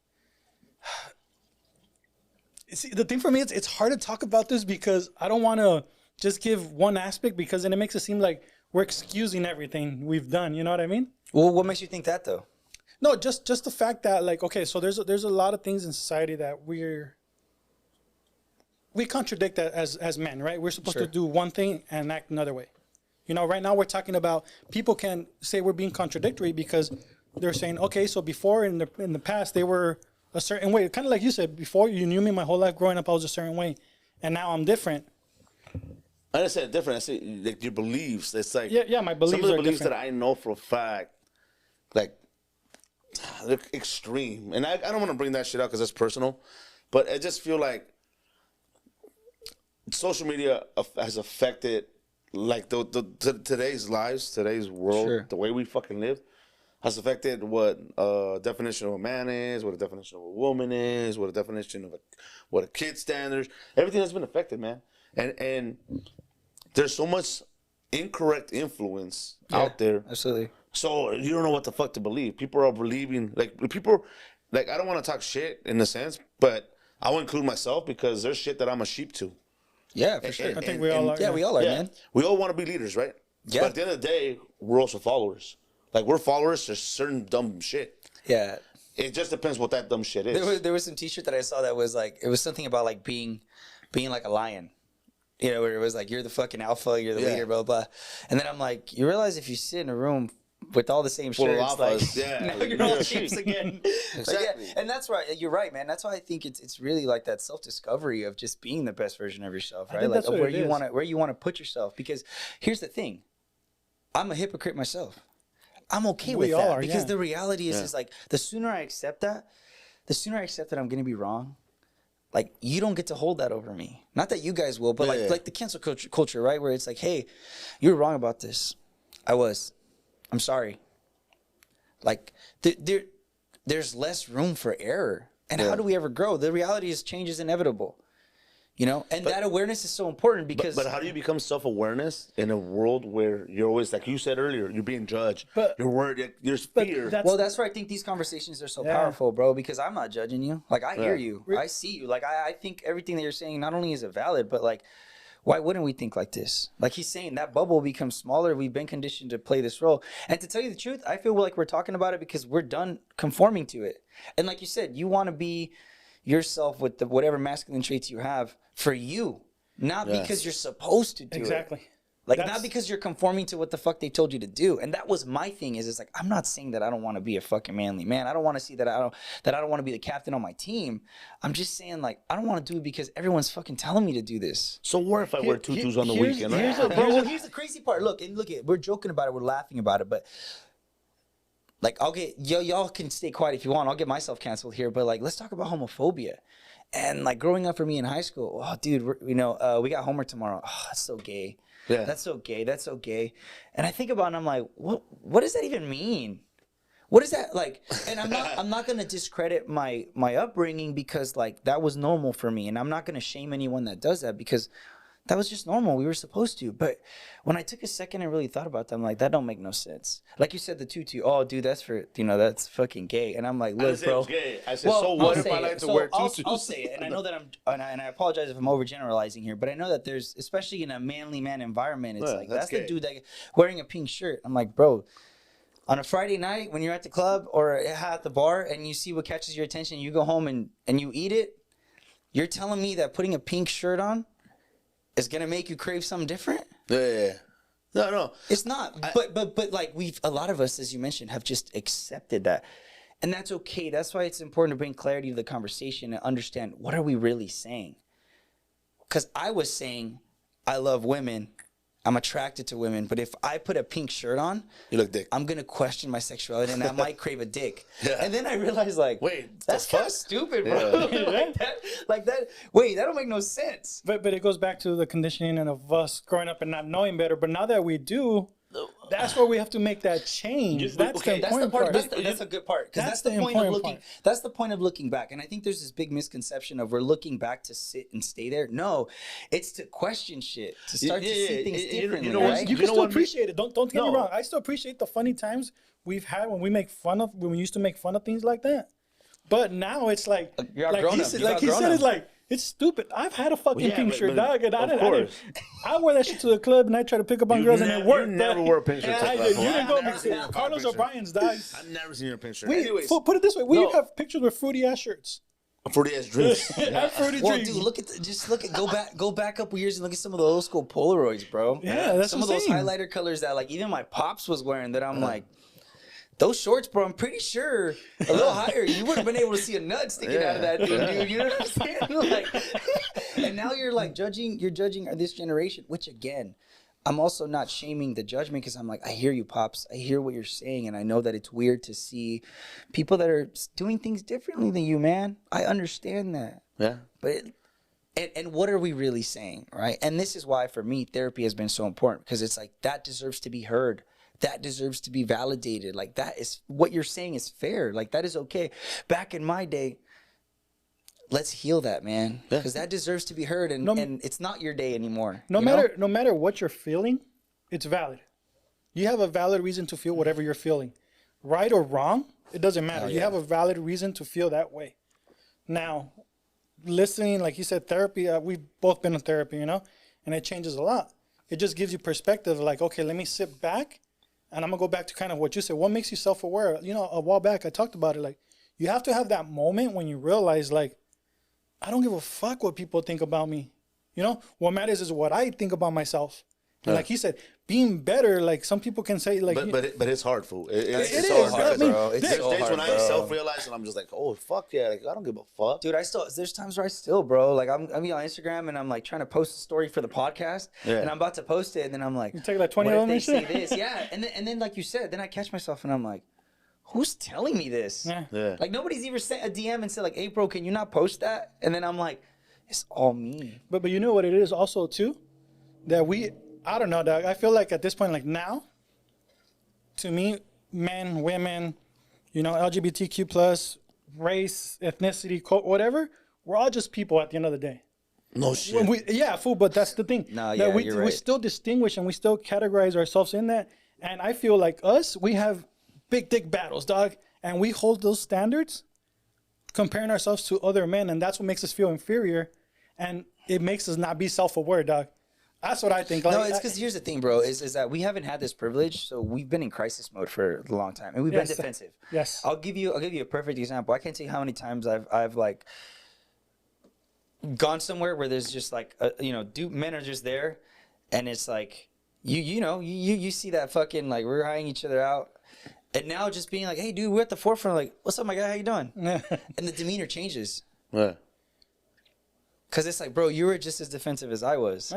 See, the thing for me, it's hard to talk about this because I don't want to just give one aspect, because then it makes it seem like we're excusing everything we've done. You know what I mean? Well, what makes you think that though? No, just the fact that, like, okay, so there's a lot of things in society that we contradict that as men, right? We're supposed Sure. to do one thing and act another way. You know, right now we're talking about people can say we're being contradictory because they're saying, okay, so before in the past they were a certain way, kind of like you said, before you knew me my whole life growing up I was a certain way, and now I'm different. I didn't say it different. I say like your beliefs. It's like Yeah, my beliefs some of the are beliefs different. that I know for a fact, like they're extreme. And I don't want to bring that shit out because that's personal, but I just feel like social media has affected like today's lives, today's world, Sure. the way we fucking live. Has affected what a definition of a man is, what a definition of a woman is, what a definition of what a kid standards. Everything has been affected, man. And there's so much incorrect influence out there. Absolutely. So you don't know what the fuck to believe. People are believing I don't want to talk shit in a sense, but I will include myself because there's shit that I'm a sheep to. Yeah, for sure. I think we all are. Yeah, we all are, Yeah, man. we all want to be leaders, right? Yeah. But at the end of the day, we're also followers. Like, we're followers to certain dumb shit. Yeah. It just depends what that dumb shit is. There was some T-shirt that I saw that was like, it was something about like being like a lion, You know, where it was like, you're the fucking alpha, you're the leader, blah, blah. And then I'm like, you realize if you sit in a room with all the same shirts, like, now you're all chimps again. Exactly. And that's right. You're right, man. That's why I think it's really like that self-discovery of just being the best version of yourself, right? Like where you want to put yourself. Because here's the thing. I'm a hypocrite myself. I'm okay with that because the reality is like the sooner I accept that I'm going to be wrong. Like, you don't get to hold that over me. Not that you guys will, but like the cancel culture, right? Where it's like, hey, you were wrong about this. I'm sorry. Like, there's less room for error. And how do we ever grow? The reality is change is inevitable. You know, and that awareness is so important because. But how do you become self-awareness in a world where you're always, like you said earlier, you're being judged, you're worried, there's fear. That's why I think these conversations are so powerful, bro, because I'm not judging you. Like, I hear you. I see you. Like, I think everything that you're saying, not only is it valid, but like, why wouldn't we think like this? Like he's saying, that bubble becomes smaller. We've been conditioned to play this role. And to tell you the truth, I feel like we're talking about it because we're done conforming to it. And like you said, you want to be yourself with whatever masculine traits you have for you, not because you're supposed to do it. Like, not because you're conforming to what the fuck they told you to do. And that was my thing is, it's like, I'm not saying that I don't want to be a fucking manly man. I don't want to see that I don't want to be the captain on my team. I'm just saying, like, I don't want to do it because everyone's fucking telling me to do this. So what if I wear tutus on the weekend? Here's the crazy part. Look, we're joking about it. We're laughing about it. But, like, I'll get, y'all can stay quiet if you want. I'll get myself canceled here. But, like, let's talk about homophobia. And, like, growing up for me in high school, oh, dude, we got homework tomorrow. Oh, that's so gay. Yeah. That's so gay. That's so gay. And I think about it and I'm like, what does that even mean? What is that like? And I'm not gonna discredit my upbringing because like that was normal for me. And I'm not gonna shame anyone that does that because that was just normal. We were supposed to. But when I took a second and really thought about that, I'm like, that don't make no sense. Like you said, the tutu, oh dude, that's for that's fucking gay. And I'm like, look, bro. Gay. I said, so what if I like to wear tutus? I'll say it. And I know that and I apologize if I'm overgeneralizing here, but I know that there's, especially in a manly man environment, it's like that's the dude that wearing a pink shirt. I'm like, bro, on a Friday night when you're at the club or at the bar and you see what catches your attention, you go home and you eat it, you're telling me that putting a pink shirt on is gonna make you crave something different? Yeah. No. It's not. But like a lot of us, as you mentioned, have just accepted that. And that's okay. That's why it's important to bring clarity to the conversation and understand what are we really saying. Because I was saying I love women. I'm attracted to women, but if I put a pink shirt on, you look dick. I'm gonna question my sexuality, and I might crave a dick. Yeah. And then I realized, like, wait, that's kind of stupid, bro. Yeah. like that. Wait, that don't make no sense. But it goes back to the conditioning and of us growing up and not knowing better. But now that we do, that's where we have to make that change. That's the important part. That's a good part. Because that's the point of looking. That's the point of looking back. And I think there's this big misconception of we're looking back to sit and stay there. No, it's to question shit, to start to see things differently. Right? You can still appreciate it. Don't get me wrong. I still appreciate the funny times we've had when we used to make fun of things like that. But now it's like he said, it's like, it's stupid. I've had a fucking pink shirt, dog, and I wore that shit to the club, and I try to pick up on girls, and it worked. You never wore a pink shirt. You didn't go mix it. Carlos O'Brien's, dog. I've never seen your pink shirt. Anyways, put it this way: we have pictures with fruity ass shirts. Fruity ass drinks. Fruity drinks. Dude, go back a couple years and look at some of the old school Polaroids, bro. Yeah, that's some of those highlighter colors that like even my pops was wearing. That I'm like. Those shorts, bro, I'm pretty sure a little higher. You would have been able to see a nut sticking out of that thing, dude. You know what I'm saying? Like, and now you're like judging this generation, which again, I'm also not shaming the judgment because I'm like, I hear you, Pops. I hear what you're saying. And I know that it's weird to see people that are doing things differently than you, man. I understand that. Yeah. But and what are we really saying, right? And this is why, for me, therapy has been so important because it's like that deserves to be heard. That deserves to be validated. Like that is what you're saying is fair. Like that is okay. Back in my day, let's heal that, man, because that deserves to be heard. And it's not your day anymore. No matter what you're feeling, it's valid. You have a valid reason to feel whatever you're feeling, right or wrong. It doesn't matter. You have a valid reason to feel that way. Now, listening, like you said, therapy. We've both been in therapy, and it changes a lot. It just gives you perspective. Like, okay, let me sit back. And I'm going to go back to kind of what you said. What makes you self-aware? A while back, I talked about it. Like, you have to have that moment when you realize, like, I don't give a fuck what people think about me. You know, what matters is what I think about myself. And like he said, being better, like some people can say, like, but it's hard, fool. It's is, hard, bro. It's There's so days hard, when I bro. self-realize and I'm just like, oh fuck yeah, like I don't give a fuck. Dude, there's times where I still, bro, like I'm on Instagram and I'm like trying to post a story for the podcast, and I'm about to post it, and then I'm like, you take like 20 what of if them they and say shit? this? Yeah, and then like you said, then I catch myself and I'm like, who's telling me this? Yeah. Like nobody's even sent a DM and said like, hey, bro, can you not post that? And then I'm like, it's all me. But you know what it is also too, that I don't know, dog. I feel like at this point, like now, to me, men, women, you know, LGBTQ plus, race, ethnicity, whatever, we're all just people at the end of the day. No shit. Yeah, fool. But that's the thing. No, that yeah, we you're right. still distinguish and we still categorize ourselves in that. And I feel like we have big dick battles, dog, and we hold those standards, comparing ourselves to other men, and that's what makes us feel inferior, and it makes us not be self-aware, dog. That's what I think. Like, No, it's because here's the thing, bro, is that we haven't had this privilege, so we've been in crisis mode for a long time, and we've been defensive. Yes. I'll give you a perfect example. I can't tell you how many times I've like gone somewhere where there's just like men are just there, and it's like you see that fucking like we're eyeing each other out, and now just being like, hey, dude, we're at the forefront, like, what's up, my guy, how you doing? And the demeanor changes. Yeah. Cause it's like, bro, you were just as defensive as I was.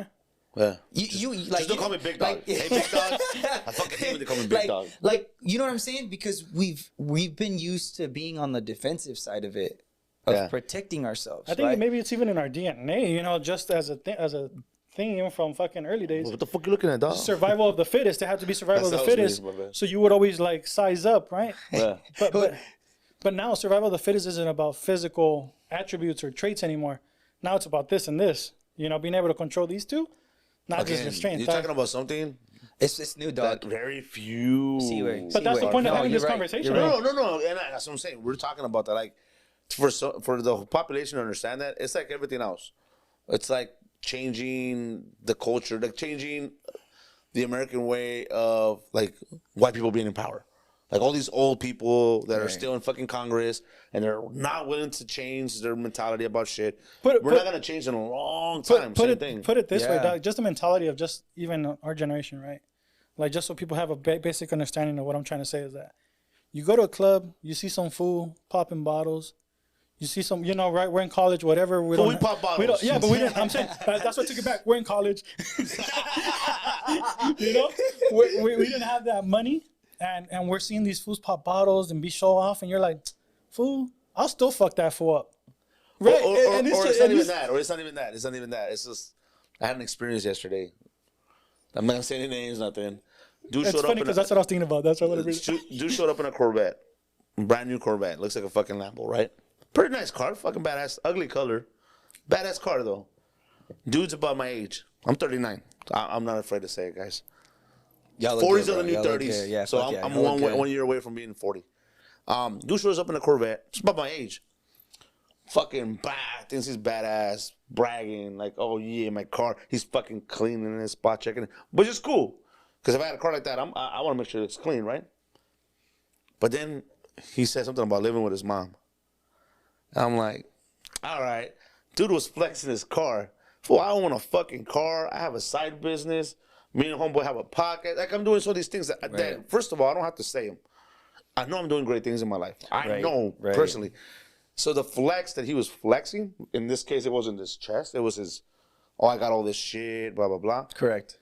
Yeah. You like, Just don't call me big dog. like- Hey, big dog. I fucking hate when they call me big dog. Like, you know what I'm saying? Because we've been used to being on the defensive side of it, of protecting ourselves. I think right? maybe it's even in our DNA, you know, just as a thing from fucking early days. What the fuck you looking at, dog? Survival of the fittest. It had to be survival of the That sounds fittest. weird, my bad. So you would always like size up, right? Yeah. But now survival of the fittest isn't about physical attributes or traits anymore. Now it's about this and this. You know, being able to control these two, not just your strength. You're talking about something It's new, dog. that very few. But that's the point of having you're this right. conversation. You're right? No. And that's what I'm saying. We're talking about that. Like, for the population to understand that, it's like everything else. It's like changing the culture, like changing the American way of like white people being in power. Like all these old people that are still in fucking Congress and they're not willing to change their mentality about shit. We're not gonna change in a long time. Put it this way, Yeah. dog. Just the mentality of just even our generation, right? Like just so people have a basic understanding of what I'm trying to say is that you go to a club, you see some fool popping bottles. You see some, you know, right? We're in college, whatever. We pop bottles. Yeah, but we didn't. I'm saying that's what took it back. We're in college. You know, we didn't have that money, and we're seeing these fools pop bottles and be show off, and you're like, fool, I'll still fuck that fool up. Right? Or it's not even that. Or it's not even that. It's not even that. It's just I had an experience yesterday. I'm not gonna say any names, nothing. Dude It's showed funny up. because that's what I was thinking about. That's what I was. Dude showed up in a Corvette, brand new Corvette. Looks like a fucking Lambo, right? Pretty nice car, fucking badass, ugly color, badass car though. Dude's about my age. I'm 39. I'm not afraid to say it, guys. 40s are the new 30s. Yeah, so I'm one year away from being 40. Dude shows up in a Corvette. It's about my age. Fucking thinks he's badass, bragging like, oh yeah, my car. He's fucking cleaning his spot checking it, which is cool. Because if I had a car like that, I want to make sure it's clean, right? But then he said something about living with his mom. I'm like, all right. Dude was flexing his car. Fool, I own a fucking car. I have a side business. Me and homeboy have a pocket. Like, I'm doing so these things that first of all, I don't have to say them. I know I'm doing great things in my life. I know personally. So the flex that he was flexing, in this case, it wasn't his chest. It was his, I got all this shit, blah, blah, blah. Correct.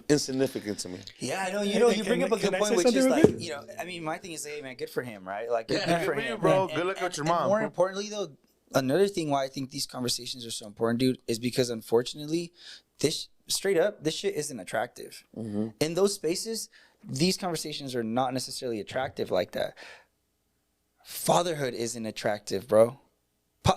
Insignificant to me. Yeah, I know. You bring up a good point, which is like, you know, I mean, my thing is, hey, man, good for him, right? Like, good for him, bro. Good luck with your mom. And more importantly, though, another thing why I think these conversations are so important, dude, is because unfortunately, this shit isn't attractive. Mm-hmm. In those spaces, these conversations are not necessarily attractive like that. Fatherhood isn't attractive, bro.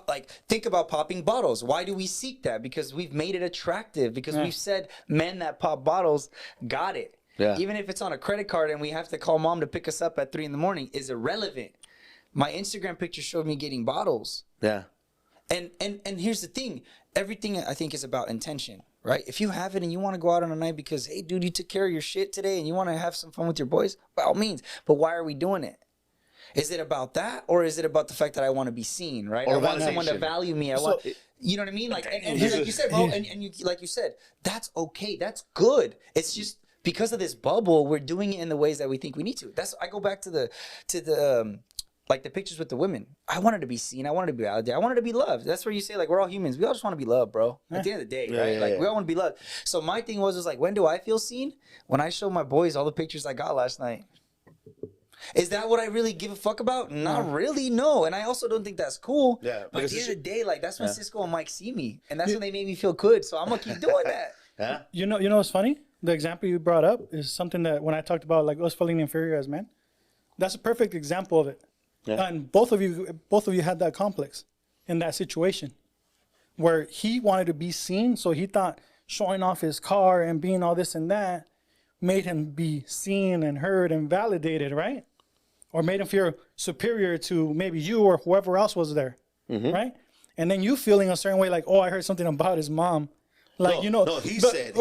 Like, think about popping bottles. Why do we seek that? Because we've made it attractive. Because we've said men that pop bottles got it. Yeah. Even if it's on a credit card and we have to call mom to pick us up at 3 a.m. is irrelevant. My Instagram picture showed me getting bottles. Yeah. And here's the thing. Everything I think is about intention, right? If you have it and you want to go out on a night because, hey, dude, you took care of your shit today and you want to have some fun with your boys, by all means. But why are we doing it? Is it about that, or is it about the fact that I want to be seen, right? Or I want someone to value me. You know what I mean? Like, and like you said, bro, and you, like you said, that's okay. That's good. It's just because of this bubble, we're doing it in the ways that we think we need to. I go back to the like the pictures with the women. I wanted to be seen. I wanted to be out there. I wanted to be loved. That's where you say, like, we're all humans. We all just want to be loved, bro. At the end of the day, right? Like, we all want to be loved. So my thing was like, when do I feel seen? When I show my boys all the pictures I got last night. Is that what I really give a fuck about? Not really, no. And I also don't think that's cool. Yeah. But at the end of the day, like, that's when Sisko and Mike see me. And that's when they made me feel good. So I'm going to keep doing that. Yeah. You know what's funny? The example you brought up is something that when I talked about like us feeling inferior as men, that's a perfect example of it. Yeah. And both of you had that complex in that situation where he wanted to be seen. So he thought showing off his car and being all this and that made him be seen and heard and validated, right? Or made him feel superior to maybe you or whoever else was there, right? And then you feeling a certain way, like, oh, I heard something about his mom. Like, he said.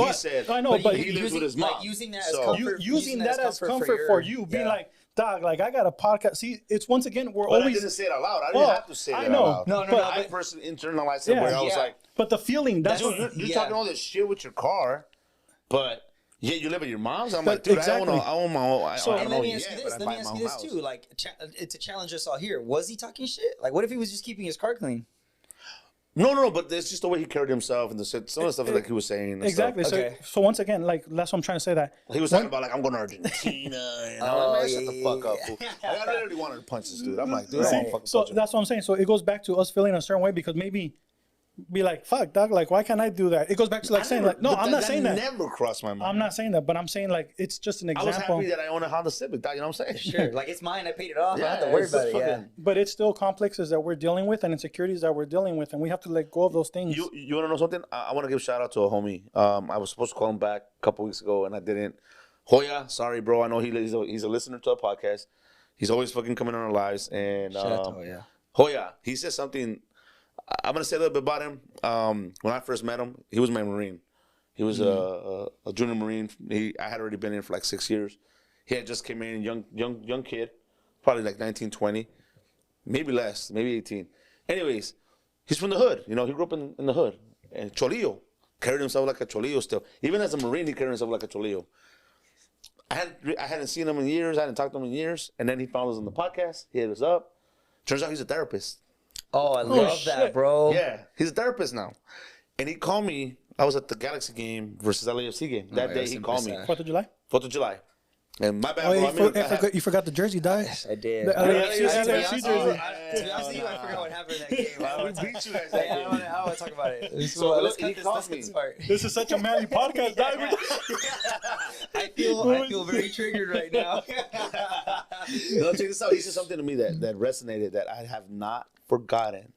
I know, but he lives with his mom. Like using that as comfort. Using that as comfort for you, being like, dog, like, I got a podcast. See, it's once again, But I didn't say it out loud. I didn't have to say it out loud. No. I personally internalized it where I was like, but the feeling, that's dude, you're talking all this shit with your car, but yeah, you live at your mom's. I'm like, But dude, exactly. I own my own. I don't let know me yet, ask you but this. I Let buy me ask my you own this house. too. Like, to challenge us all here. Was he talking shit? Like, what if he was just keeping his car clean? No, but it's just the way he carried himself and some of the stuff like he was saying. And exactly. Stuff. Okay. So once again, like, that's what I'm trying to say that. He was talking about like, I'm going to Argentina. And I'm like, man, shut the fuck up, fool. Like, I literally wanted to punch this dude. I'm like, dude, I don't want to fucking So punch him. that's what I'm saying. So it goes back to us feeling a certain way because maybe be like, fuck, dog, like, why can't I do that? It goes back to like saying like, no, I'm not saying that. Never crossed my mind. I'm not saying that, but I'm saying like, it's just an I was example. happy that I own a Honda Civic, dog, you know what I'm saying? Sure. Like, it's mine. I paid it off. I Yeah, don't have to worry it's about it. just Yeah. fucking- But it's still complexes that we're dealing with and insecurities that we're dealing with, and we have to let go of those things. You want to know something? I want to give a shout out to a homie. I was supposed to call him back a couple weeks ago, and I didn't. Hoya, sorry, bro. I know he's a listener to our podcast. He's always fucking coming on our lives. And Shout out to Hoya. Hoya, he said something. I'm gonna say a little bit about him. When I first met him, he was my Marine. He was a junior Marine. I had already been in for like 6 years. He had just came in, young kid, probably like 19, 20, maybe less, maybe 18. Anyways, he's from the hood. You know, he grew up in the hood. And Cholillo, carried himself like a Cholillo still. Even as a Marine, he carried himself like a Cholillo. I hadn't seen him in years. I hadn't talked to him in years. And then he found us on the podcast. He hit us up. Turns out he's a therapist. Oh, I love that, bro. Yeah, he's a therapist now. And he called me. I was at the Galaxy game versus LAFC game. That day he called me. 4th of July? 4th of July. And my bad, Oh, bro. you forgot the jersey, dog. I did. The To be LAFC honest jersey. to be honest with you, I forgot what happened in that game. We beat you guys I that don't game. want to talk about it. So let's he cut calls me. this part. This is such a manly podcast, dog. I feel very triggered right now. No, check this out. He said something to me that resonated that I have not forgotten.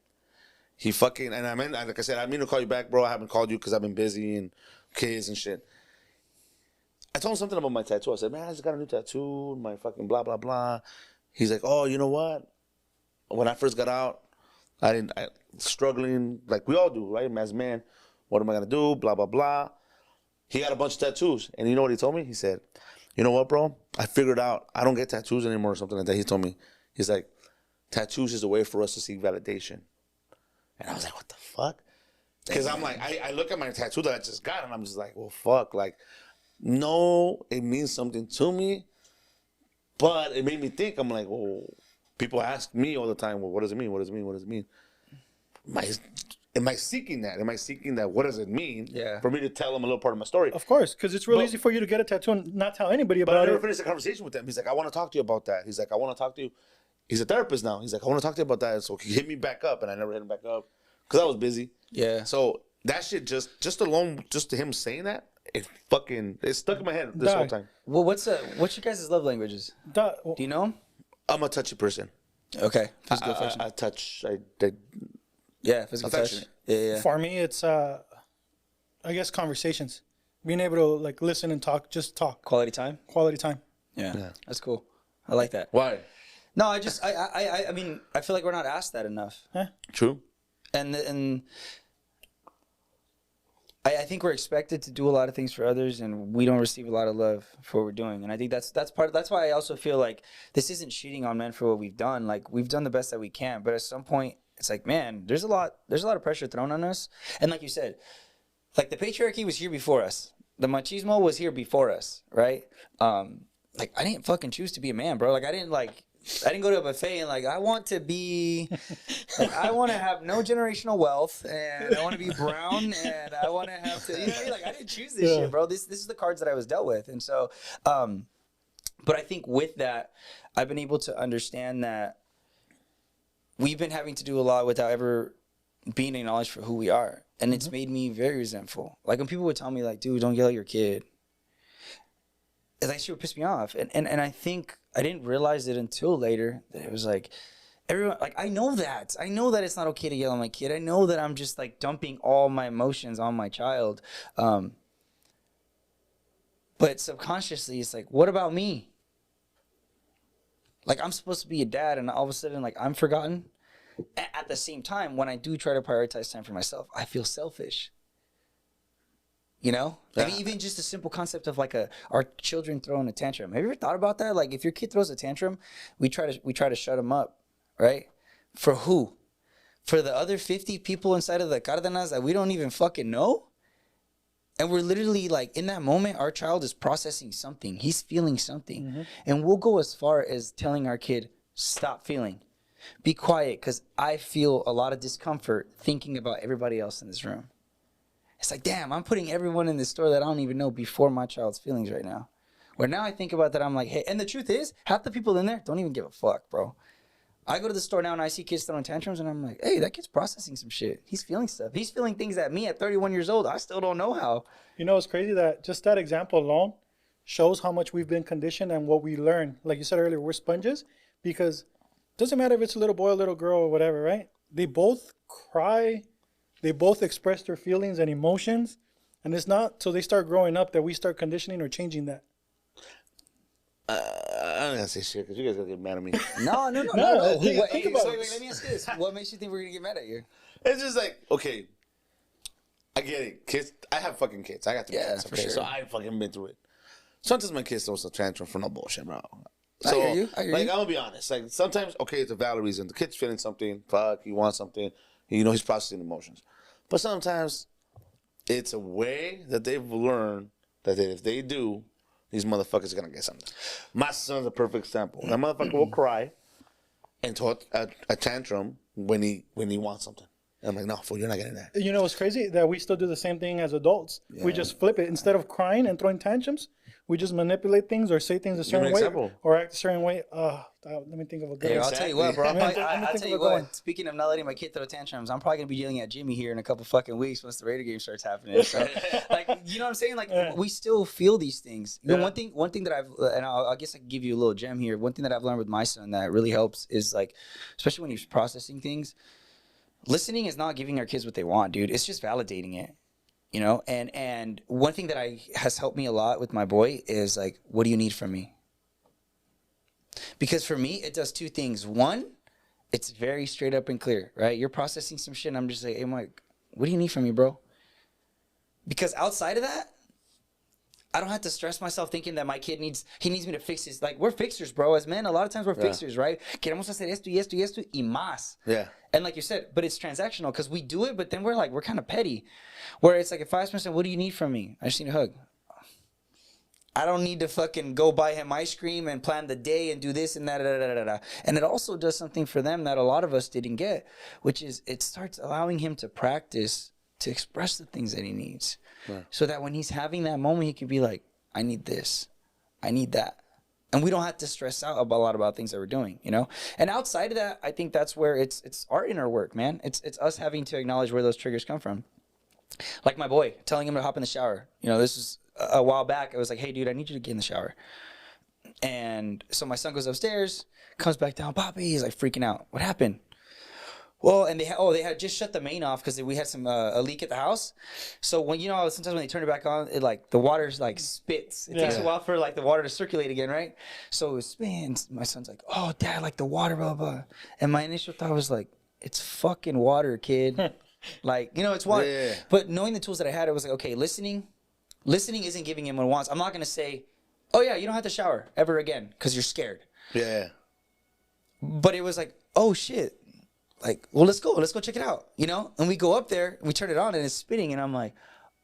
He fucking, and I mean, like I said, I mean to call you back, bro. I haven't called you because I've been busy and kids and shit. I told him something about my tattoo. I said, man, I just got a new tattoo, my fucking blah, blah, blah. He's like, oh, you know what? When I first got out, I struggling like we all do, right? As men, what am I going to do? Blah, blah, blah. He had a bunch of tattoos. And you know what he told me? He said, you know what, bro? I figured out I don't get tattoos anymore or something like that. He told me, he's like, tattoos is a way for us to seek validation. And I was like, what the fuck? Because I'm like, I look at my tattoo that I just got and I'm just like, well, fuck. Like, no, it means something to me. But it made me think. I'm like, well, people ask me all the time, well, what does it mean? What does it mean? What does it mean? Am I seeking that? Am I seeking that? What does it mean? Yeah. For me to tell them a little part of my story. Of course, because it's real easy for you to get a tattoo and not tell anybody But I about never it. finished the conversation with him. He's like, I want to talk to you about that. He's like, I want to talk to you. He's a therapist now. He's like, I want to talk to you about that. So he hit me back up, and I never hit him back up because I was busy. Yeah. So that shit just alone, just to him saying that, it stuck in my head this whole time. Well, what's your guys' love languages? Dog, Do you know? I'm a touchy person. Okay. Physical affection. I touch. Yeah, physical touch. affectionate. Yeah. For me, it's I guess conversations, being able to like listen and talk, just talk, Quality time. quality time. Yeah. That's cool. I like that. Why? No, I mean, I feel like we're not asked that enough. True. And I think we're expected to do a lot of things for others, and we don't receive a lot of love for what we're doing. And I think that's why I also feel like this isn't cheating on men for what we've done. Like, we've done the best that we can, but at some point, It's like, man, there's a lot of pressure thrown on us. And like you said, like the patriarchy was here before us. The machismo was here before us, right? Like I didn't fucking choose to be a man, bro. Like I didn't go to a buffet and like I want to be like, I want to have no generational wealth and I want to be brown and I want to have to, you know what I mean? Like I didn't choose this shit, bro. This is the cards that I was dealt with. And so but I think with that I've been able to understand that we've been having to do a lot without ever being acknowledged for who we are. And it's made me very resentful. Like when people would tell me like, dude, don't yell at your kid. That shit would piss me off. And I think I didn't realize it until later that it was like, everyone, like, I know that it's not okay to yell at my kid. I know that I'm just like dumping all my emotions on my child. But subconsciously it's like, what about me? Like I'm supposed to be a dad and all of a sudden like I'm forgotten. At the same time, when I do try to prioritize time for myself, I feel selfish. You know? I mean, even just a simple concept of like our children throwing a tantrum. Have you ever thought about that? Like if your kid throws a tantrum, we try to shut them up, right? For who? For the other 50 people inside of the Cárdenas that we don't even fucking know? And we're literally like in that moment, our child is processing something. He's feeling something. And we'll go as far as telling our kid, stop feeling. Be quiet, because I feel a lot of discomfort thinking about everybody else in this room. It's like, damn, I'm putting everyone in this store that I don't even know before my child's feelings right now. Where now I think about that, I'm like, hey, and the truth is, half the people in there don't even give a fuck, bro. I go to the store now and I see kids throwing tantrums and I'm like, hey, that kid's processing some shit. He's feeling stuff. He's feeling things that me at 31 years old, I still don't know how. You know, it's crazy that just that example alone shows how much we've been conditioned and what we learn. Like you said earlier, we're sponges because doesn't matter if it's a little boy, a little girl, or whatever, right? They both cry. They both express their feelings and emotions. And it's not till they start growing up that we start conditioning or changing that. I'm not going to say shit because you guys going to get mad at me. No. Think about it. Wait, let me ask you this. What makes you think we're going to get mad at you? It's just like, okay, I get it. Kids, I have fucking kids. I got 3 kids. Okay, sure. so I fucking been through it. Sometimes my kids throw some tantrum for no bullshit, bro. I hear you. I'm gonna be honest. Like sometimes, okay, it's a valid reason. The kid's feeling something. Fuck, he wants something. You know, he's processing emotions. But sometimes, it's a way that they've learned that if they do, these motherfuckers are gonna get something. My son's a perfect example. That motherfucker will cry and throw a tantrum when he wants something. And I'm like, no, fool, you're not getting that. You know, it's crazy that we still do the same thing as adults. Yeah. We just flip it. Instead of crying and throwing tantrums, we just manipulate things or say things a certain way or act a certain way. Let me think of a good one. I'll tell you what, bro. I'll tell you what. Speaking of not letting my kid throw tantrums, I'm probably going to be yelling at Jimmy here in a couple fucking weeks once the Raider game starts happening. So, like, you know what I'm saying? Like, we still feel these things. You know, one thing that I guess I can give you a little gem here. One thing that I've learned with my son that really helps is, like, especially when he's processing things, listening is not giving our kids what they want, dude. It's just validating it. You know, and one thing that has helped me a lot with my boy is like, what do you need from me? Because for me, it does 2 things. One, it's very straight up and clear, right? You're processing some shit and I'm just like, hey, Mike, what do you need from me, bro? Because outside of that, I don't have to stress myself thinking that my kid needs me to fix his, like, we're fixers, bro. As men, a lot of times we're fixers, right? Queremos hacer esto y esto y esto y más. Yeah. And like you said, but it's transactional because we do it, but then we're kind of petty. Where it's like, if I ask myself, what do you need from me? I just need a hug. I don't need to fucking go buy him ice cream and plan the day and do this and that. And it also does something for them that a lot of us didn't get, which is it starts allowing him to practice to express the things that he needs. Right. So that when he's having that moment, he can be like, I need this. I need that. And we don't have to stress out a lot about things that we're doing, you know? And outside of that, I think that's where it's our inner work, man. It's us having to acknowledge where those triggers come from. Like my boy, telling him to hop in the shower. You know, this was a while back. I was like, hey, dude, I need you to get in the shower. And so my son goes upstairs, comes back down. Poppy, he's like freaking out. What happened? Well, and they had just shut the main off because we had some a leak at the house. So when sometimes when they turn it back on, it like the water's like spits. It takes a while for like the water to circulate again, right? So it spins. My son's like, "Oh, Dad, like the water, blah blah." And my initial thought was like, "It's fucking water, kid." Like, you know, it's water. Yeah. But knowing the tools that I had, it was like, okay, listening isn't giving him what he wants. I'm not gonna say, "Oh yeah, you don't have to shower ever again" because you're scared. Yeah. But it was like, oh shit. like, well, let's go check it out, you know? And we go up there, and we turn it on, and it's spinning, and I'm like,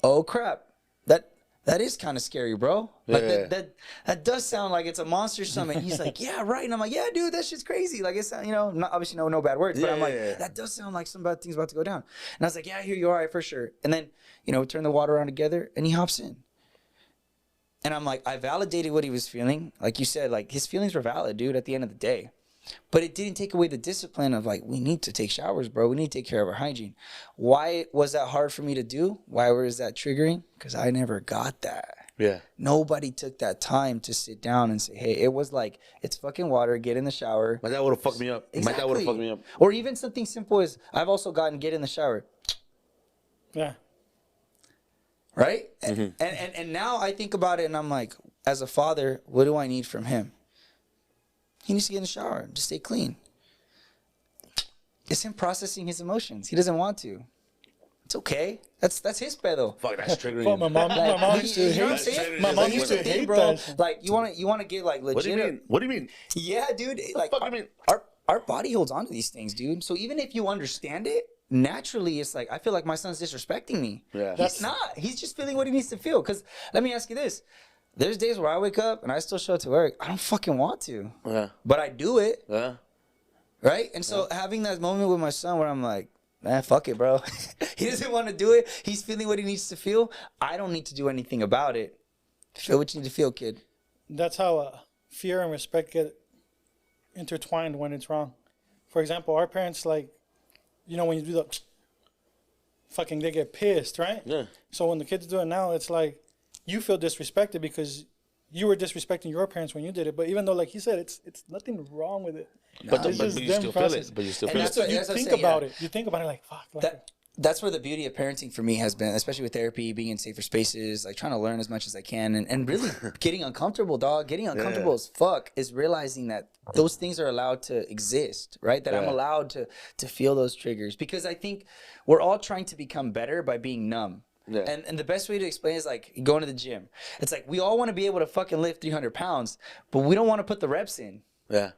oh crap, that is kind of scary, bro. Like that does sound like it's a monster summit. He's like, yeah, right. And I'm like, yeah, dude, that shit's crazy. Like, it's, you know, not, obviously no bad words, but I'm like, that does sound like some bad things about to go down. And I was like, yeah, here you are, for sure. And then, you know, we turn the water on together, and he hops in. And I'm like, I validated what he was feeling. Like you said, like, his feelings were valid, dude, at the end of the day. But it didn't take away the discipline of, like, we need to take showers, bro. We need to take care of our hygiene. Why was that hard for me to do? Why was that triggering? Because I never got that. Yeah. Nobody took that time to sit down and say, hey, it was like, it's fucking water, get in the shower. My dad would have fucked me up. Exactly. My dad would have fucked me up. Or even something simple as, I've also gotten get in the shower. Yeah. Right? And now I think about it and I'm like, as a father, what do I need from him? He needs to get in the shower to stay clean. It's him processing his emotions. He doesn't want to. It's okay. That's his pedo. Fuck, that's triggering. Fuck, my mom used to hate. My mom used to hate that. Like, you want to get like legit. What do you mean? What do you mean? Yeah, dude. Like, Fuck, I mean, our body holds on to these things, dude. So even if you understand it, naturally, it's like, I feel like my son's disrespecting me. Yeah. He's not. He's just feeling what he needs to feel. Because let me ask you this. There's days where I wake up and I still show up to work. I don't fucking want to. Yeah. But I do it. Yeah. Right? And so having that moment with my son where I'm like, man, fuck it, bro. He doesn't want to do it. He's feeling what he needs to feel. I don't need to do anything about it. Feel what you need to feel, kid. That's how fear and respect get intertwined when it's wrong. For example, our parents, like, you know, when you do the fucking, they get pissed, right? Yeah. So when the kids do it now, it's like, you feel disrespected because you were disrespecting your parents when you did it. But even though, like he said, it's nothing wrong with it. But, It's but, just but you them still feel processing. it. But you still And feel that's it. what- You I'm think saying, about yeah. it. You think about it like, fuck. Like, That's where the beauty of parenting for me has been, especially with therapy, being in safer spaces, like trying to learn as much as I can, and really getting uncomfortable, dog. Getting uncomfortable as fuck is realizing that those things are allowed to exist, right? That I'm allowed to feel those triggers, because I think we're all trying to become better by being numb. Yeah. And the best way to explain is like going to the gym. It's like we all want to be able to fucking lift 300 pounds, but we don't want to put the reps in. Yeah.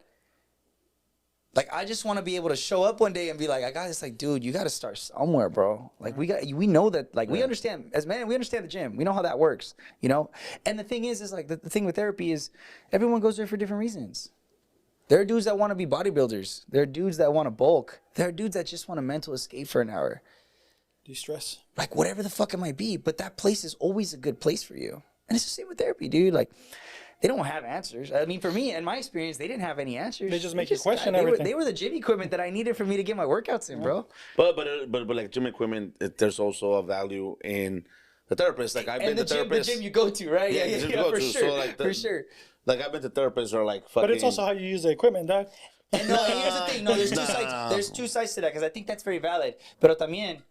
Like, I just want to be able to show up one day and be like, I got this. Like, dude, you got to start somewhere, bro. Like, we know that, like, we understand, as men, we understand the gym. We know how that works, you know? And the thing is like, the thing with therapy is everyone goes there for different reasons. There are dudes that want to be bodybuilders. There are dudes that want to bulk. There are dudes that just want a mental escape for an hour. de-stress. Like, whatever the fuck it might be. But that place is always a good place for you. And it's the same with therapy, dude. Like, they don't have answers. I mean, for me, in my experience, they didn't have any answers. They just make you question everything. They were the gym equipment that I needed for me to get my workouts in, bro. But like gym equipment, there's also a value in the therapist. Like I've been to The therapists. gym you go to, right? Yeah, the gym you go for to. sure. So, like, for sure. Like I've been to therapists or like fucking. But it's also how you use the equipment, dog. And no, and here's the thing. No, there's two sides. There's two sides to that, because I think that's very valid. Pero también,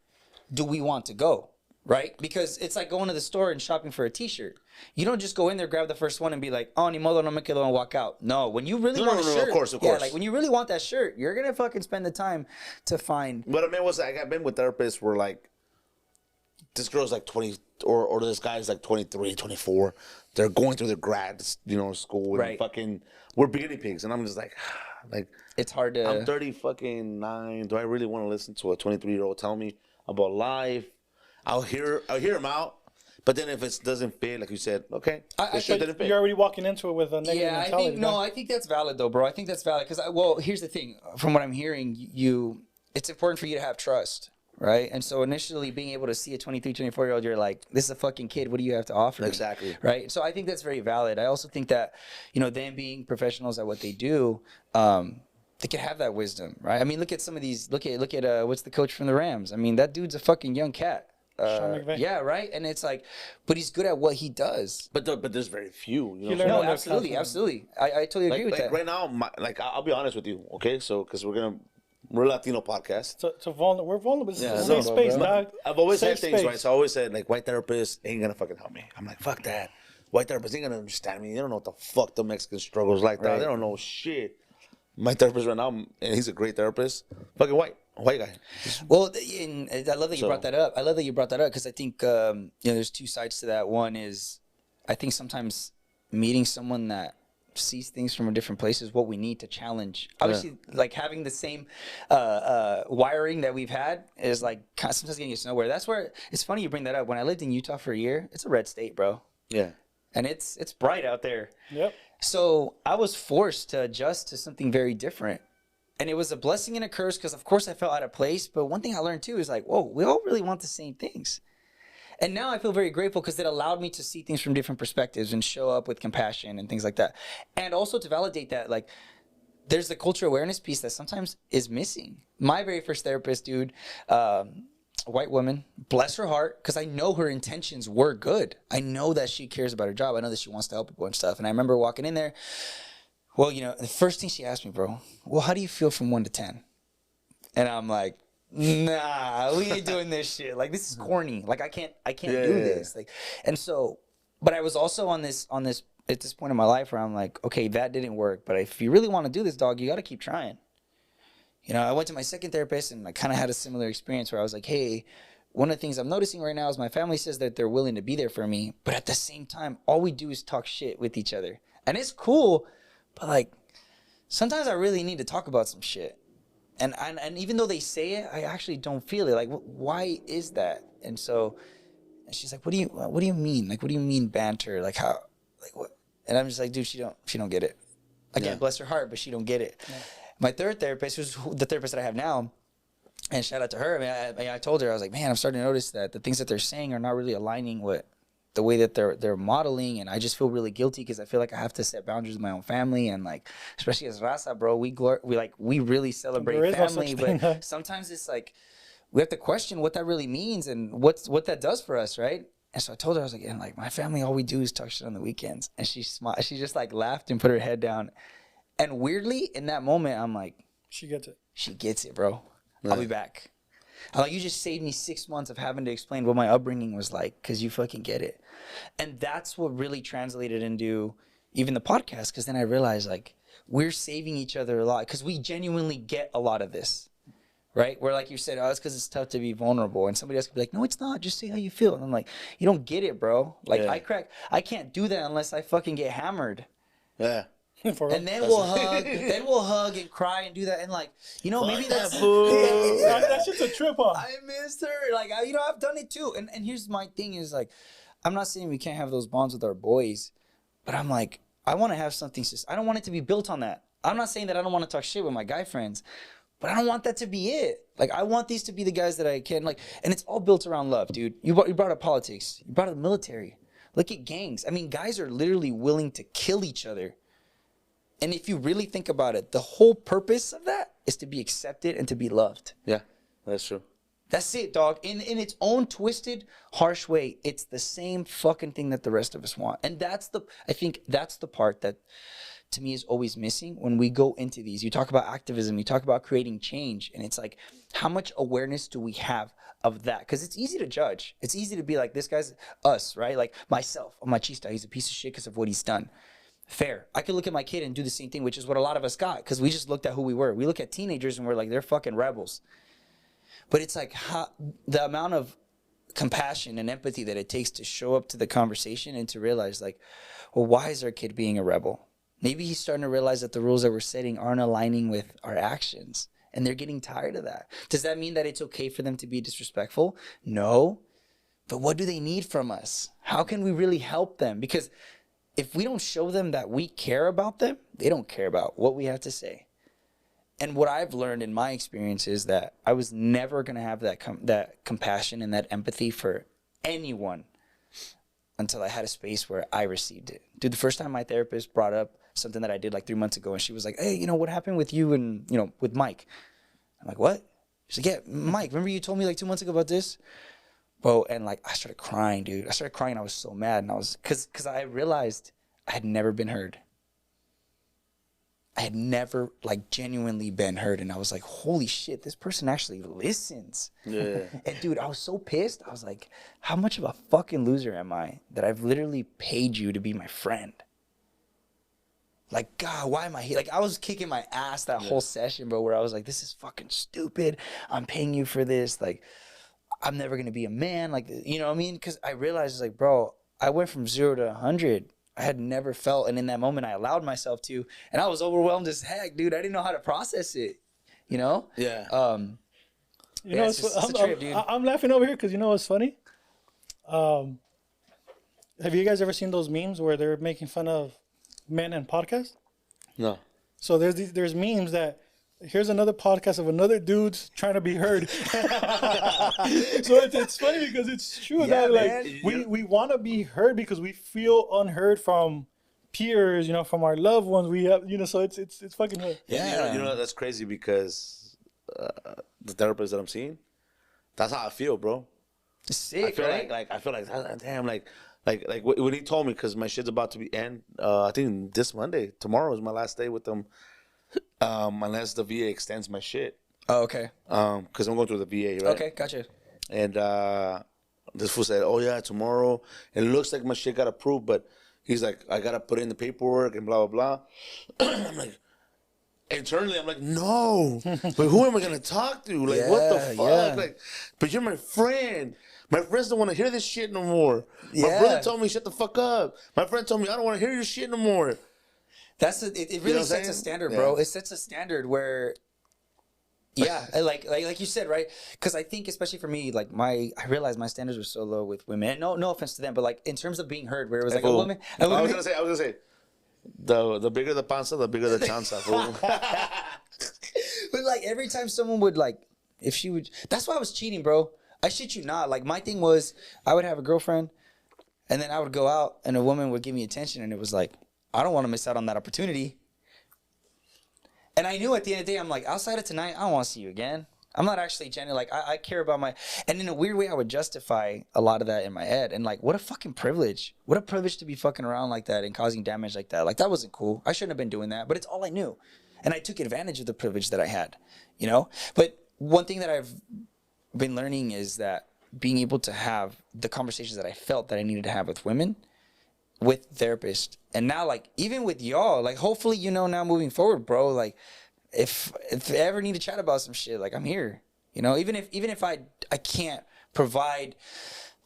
do we want to go? Right? Because it's like going to the store and shopping for a t-shirt. You don't just go in there, grab the first one, and be like, oh, ni modo, no me quedo, and walk out. No, when you really want a shirt. Of course. Yeah, like when you really want that shirt, you're going to fucking spend the time to find. What I meant was, like, I've been with therapists where, like, this girl's like 20, or this guy's like 23, 24. They're going through their grad, school, and Right. fucking, we're guinea pigs. And I'm just like, It's hard to. I'm 39. Do I really want to listen to a 23-year-old tell me about life? I'll hear him out. But then if it doesn't fit, like you said, okay, the shit didn't fit. You're already walking into it with a negative Yeah, mentality. I think that's valid though, bro. I think that's valid because, here's the thing. From what I'm hearing, it's important for you to have trust, right? And so initially being able to see a 23, 24-year-old, you're like, this is a fucking kid. What do you have to offer me? Exactly. Right? So I think that's very valid. I also think that, them being professionals at what they do, they can have that wisdom, right? I mean, look at some of these. Look at what's the coach from the Rams? I mean, that dude's a fucking young cat. Sean McVay. Yeah, right. And it's like, but he's good at what he does. But there's very few. You know You what I'm learn saying? on Absolutely. I totally agree with that. Right now, I'll be honest with you, okay? So, because we're a Latino podcast. We're vulnerable. It's Yeah, a I safe know, space, bro. dog. I've always Safe said things, space. right? So I always said, like, white therapists ain't gonna fucking help me. I'm like, fuck that. White therapists ain't gonna understand me. They don't know what the fuck the Mexican struggles like that. Right. They don't know shit. My therapist right now, and he's a great therapist, fucking white guy. Well, and I love that you brought that up. I love that you brought that up because I think there's two sides to that. One is, I think sometimes meeting someone that sees things from different places, what we need to challenge. Obviously, like having the same wiring that we've had is like sometimes getting us nowhere. That's where it's funny you bring that up. When I lived in Utah for a year, it's a red state, bro. Yeah. And it's bright out there. Yep. So I was forced to adjust to something very different. And it was a blessing and a curse because, of course, I felt out of place. But one thing I learned, too, is like, whoa, we all really want the same things. And now I feel very grateful because it allowed me to see things from different perspectives and show up with compassion and things like that. And also to validate that, like, there's the cultural awareness piece that sometimes is missing. My very first therapist, dude, a white woman, bless her heart, because I know her intentions were good. I know that she cares about her job. I know that she wants to help people and stuff. And I remember walking in there. Well, you know, the first thing she asked me, bro, well, how do you feel from 1 to 10? And I'm like, nah, we ain't doing this shit. Like, this is corny. Like, I can't do this. Like, and so, but I was also on this at this point in my life where I'm like, okay, that didn't work. But if you really want to do this, dog, you got to keep trying. You know, I went to my second therapist and I kind of had a similar experience where I was like, hey, one of the things I'm noticing right now is my family says that they're willing to be there for me. But at the same time, all we do is talk shit with each other. And it's cool, but like, sometimes I really need to talk about some shit. And even though they say it, I actually don't feel it. Like, why is that? And so, and she's like, what do you mean? Like, what do you mean banter? Like how, like what? And I'm just like, dude, she don't get it. Again, bless her heart, but she don't get it. Yeah. My third therapist, who's the therapist that I have now, and shout out to her. I mean, I told her, I was like, man, I'm starting to notice that the things that they're saying are not really aligning with the way that they're modeling, and I just feel really guilty because I feel like I have to set boundaries with my own family, and like, especially as Rosa, bro, we really celebrate family, but sometimes it's like we have to question what that really means and what that does for us, right? And so I told her, I was like, and like my family, all we do is talk shit on the weekends, and she smiled, she just like laughed and put her head down, and weirdly in that moment, I'm like, she gets it, bro. Yeah. I'll be back. I'm like, you just saved me 6 months of having to explain what my upbringing was like because you fucking get it. And that's what really translated into even the podcast, because then I realized, like, we're saving each other a lot because we genuinely get a lot of this, right? Where, like you said, oh, it's because it's tough to be vulnerable. And somebody else could be like, no, it's not. Just say how you feel. And I'm like, you don't get it, bro. Like, yeah. I can't do that unless I fucking get hammered. Yeah. And then we'll hug and cry and do that, and like, you know, maybe that's that's just a trip off. I missed her, like, you know, I've done it too. And here's my thing is, like, I'm not saying we can't have those bonds with our boys, but I'm like, I want to have something. I don't want it to be built on that. I'm not saying that I don't want to talk shit with my guy friends, but I don't want that to be it. Like, I want these to be the guys that I can, like, and it's all built around love, dude. You brought up politics. You brought up the military. Look at gangs. I mean, guys are literally willing to kill each other. And if you really think about it, the whole purpose of that is to be accepted and to be loved. Yeah, that's true. That's it, dog. In its own twisted, harsh way, it's the same fucking thing that the rest of us want. And I think that's the part that, to me, is always missing when we go into these. You talk about activism, you talk about creating change, and it's like, how much awareness do we have of that? Because it's easy to judge. It's easy to be like, this guy's us, right? Like myself, machista, he's a piece of shit because of what he's done. Fair. I could look at my kid and do the same thing, which is what a lot of us got, because we just looked at who we were. We look at teenagers and we're like, they're fucking rebels. But it's like the amount of compassion and empathy that it takes to show up to the conversation and to realize, like, well, why is our kid being a rebel? Maybe he's starting to realize that the rules that we're setting aren't aligning with our actions, and they're getting tired of that. Does that mean that it's okay for them to be disrespectful? No. But what do they need from us? How can we really help them? Because if we don't show them that we care about them, they don't care about what we have to say. And what I've learned in my experience is that I was never going to have that compassion and that empathy for anyone until I had a space where I received it. Dude, the first time my therapist brought up something that I did like 3 months ago, and she was like, hey, you know, what happened with you and, you know, with Mike? I'm like, what? She's like, yeah, Mike, remember you told me like 2 months ago about this? Bro, and like I started crying, dude. I started crying and I was so mad. And I was, cause I realized I had never been heard. I had never like genuinely been heard. And I was like, holy shit, this person actually listens. Yeah. And dude, I was so pissed. I was like, how much of a fucking loser am I that I've literally paid you to be my friend? Like, God, why am I here? Like, I was kicking my ass that whole session, bro, where I was like, this is fucking stupid. I'm paying you for this. Like, I'm never going to be a man. Like, you know what I mean? Because I realized, like, bro, I went from 0 to 100. I had never felt. And in that moment, I allowed myself to. And I was overwhelmed as heck, dude. I didn't know how to process it, you know? Yeah. You know, it's a trip, dude. I'm laughing over here because you know what's funny? Have you guys ever seen those memes where they're making fun of men and podcasts? No. So there's memes that here's another podcast of another dude's trying to be heard. So it's funny because it's true that we want to be heard because we feel unheard from peers, you know, from our loved ones. We have, you know, so it's fucking hard. Yeah. You know that's crazy because the therapist that I'm seeing, that's how I feel, bro. It's sick, I feel right? I feel like damn, like when he told me, because my shit's about to be end. I think this Monday, tomorrow is my last day with them. Unless the VA extends my shit. Oh, okay. Because I'm going through the VA, right? Okay, gotcha. And this fool said, "Oh yeah, tomorrow." It looks like my shit got approved, but he's like, "I gotta put in the paperwork and blah blah blah." I'm like, internally, I'm like, "No, but who am I gonna talk to? Like, what the fuck? Yeah. Like, but you're my friend." My friends don't want to hear this shit no more. My Yeah. brother told me, shut the fuck up. My friend told me, I don't want to hear your shit no more. It really sets a standard, bro. Yeah. It sets a standard where, yeah, like you said, right? Because I think, especially for me, like I realized my standards were so low with women. And no offense to them, but like in terms of being heard, where it was like a woman. I was gonna say, the bigger the panza, the bigger the chanza. Fool. But like every time someone would like, if she would, that's why I was cheating, bro. I shit you not. Like my thing was, I would have a girlfriend, and then I would go out, and a woman would give me attention, and it was like, I don't want to miss out on that opportunity. And I knew at the end of the day, I'm like, outside of tonight, I don't want to see you again. I'm not actually genuine. Like I care about my, and in a weird way, I would justify a lot of that in my head. And like, what a fucking privilege. What a privilege to be fucking around like that and causing damage like that. Like that wasn't cool. I shouldn't have been doing that, but it's all I knew. And I took advantage of the privilege that I had, you know? But one thing that I've been learning is that being able to have the conversations that I felt that I needed to have with women, with therapists, and now like even with y'all, like hopefully, you know, now moving forward, bro, like if I ever need to chat about some shit, like I'm here, you know, even if I can't provide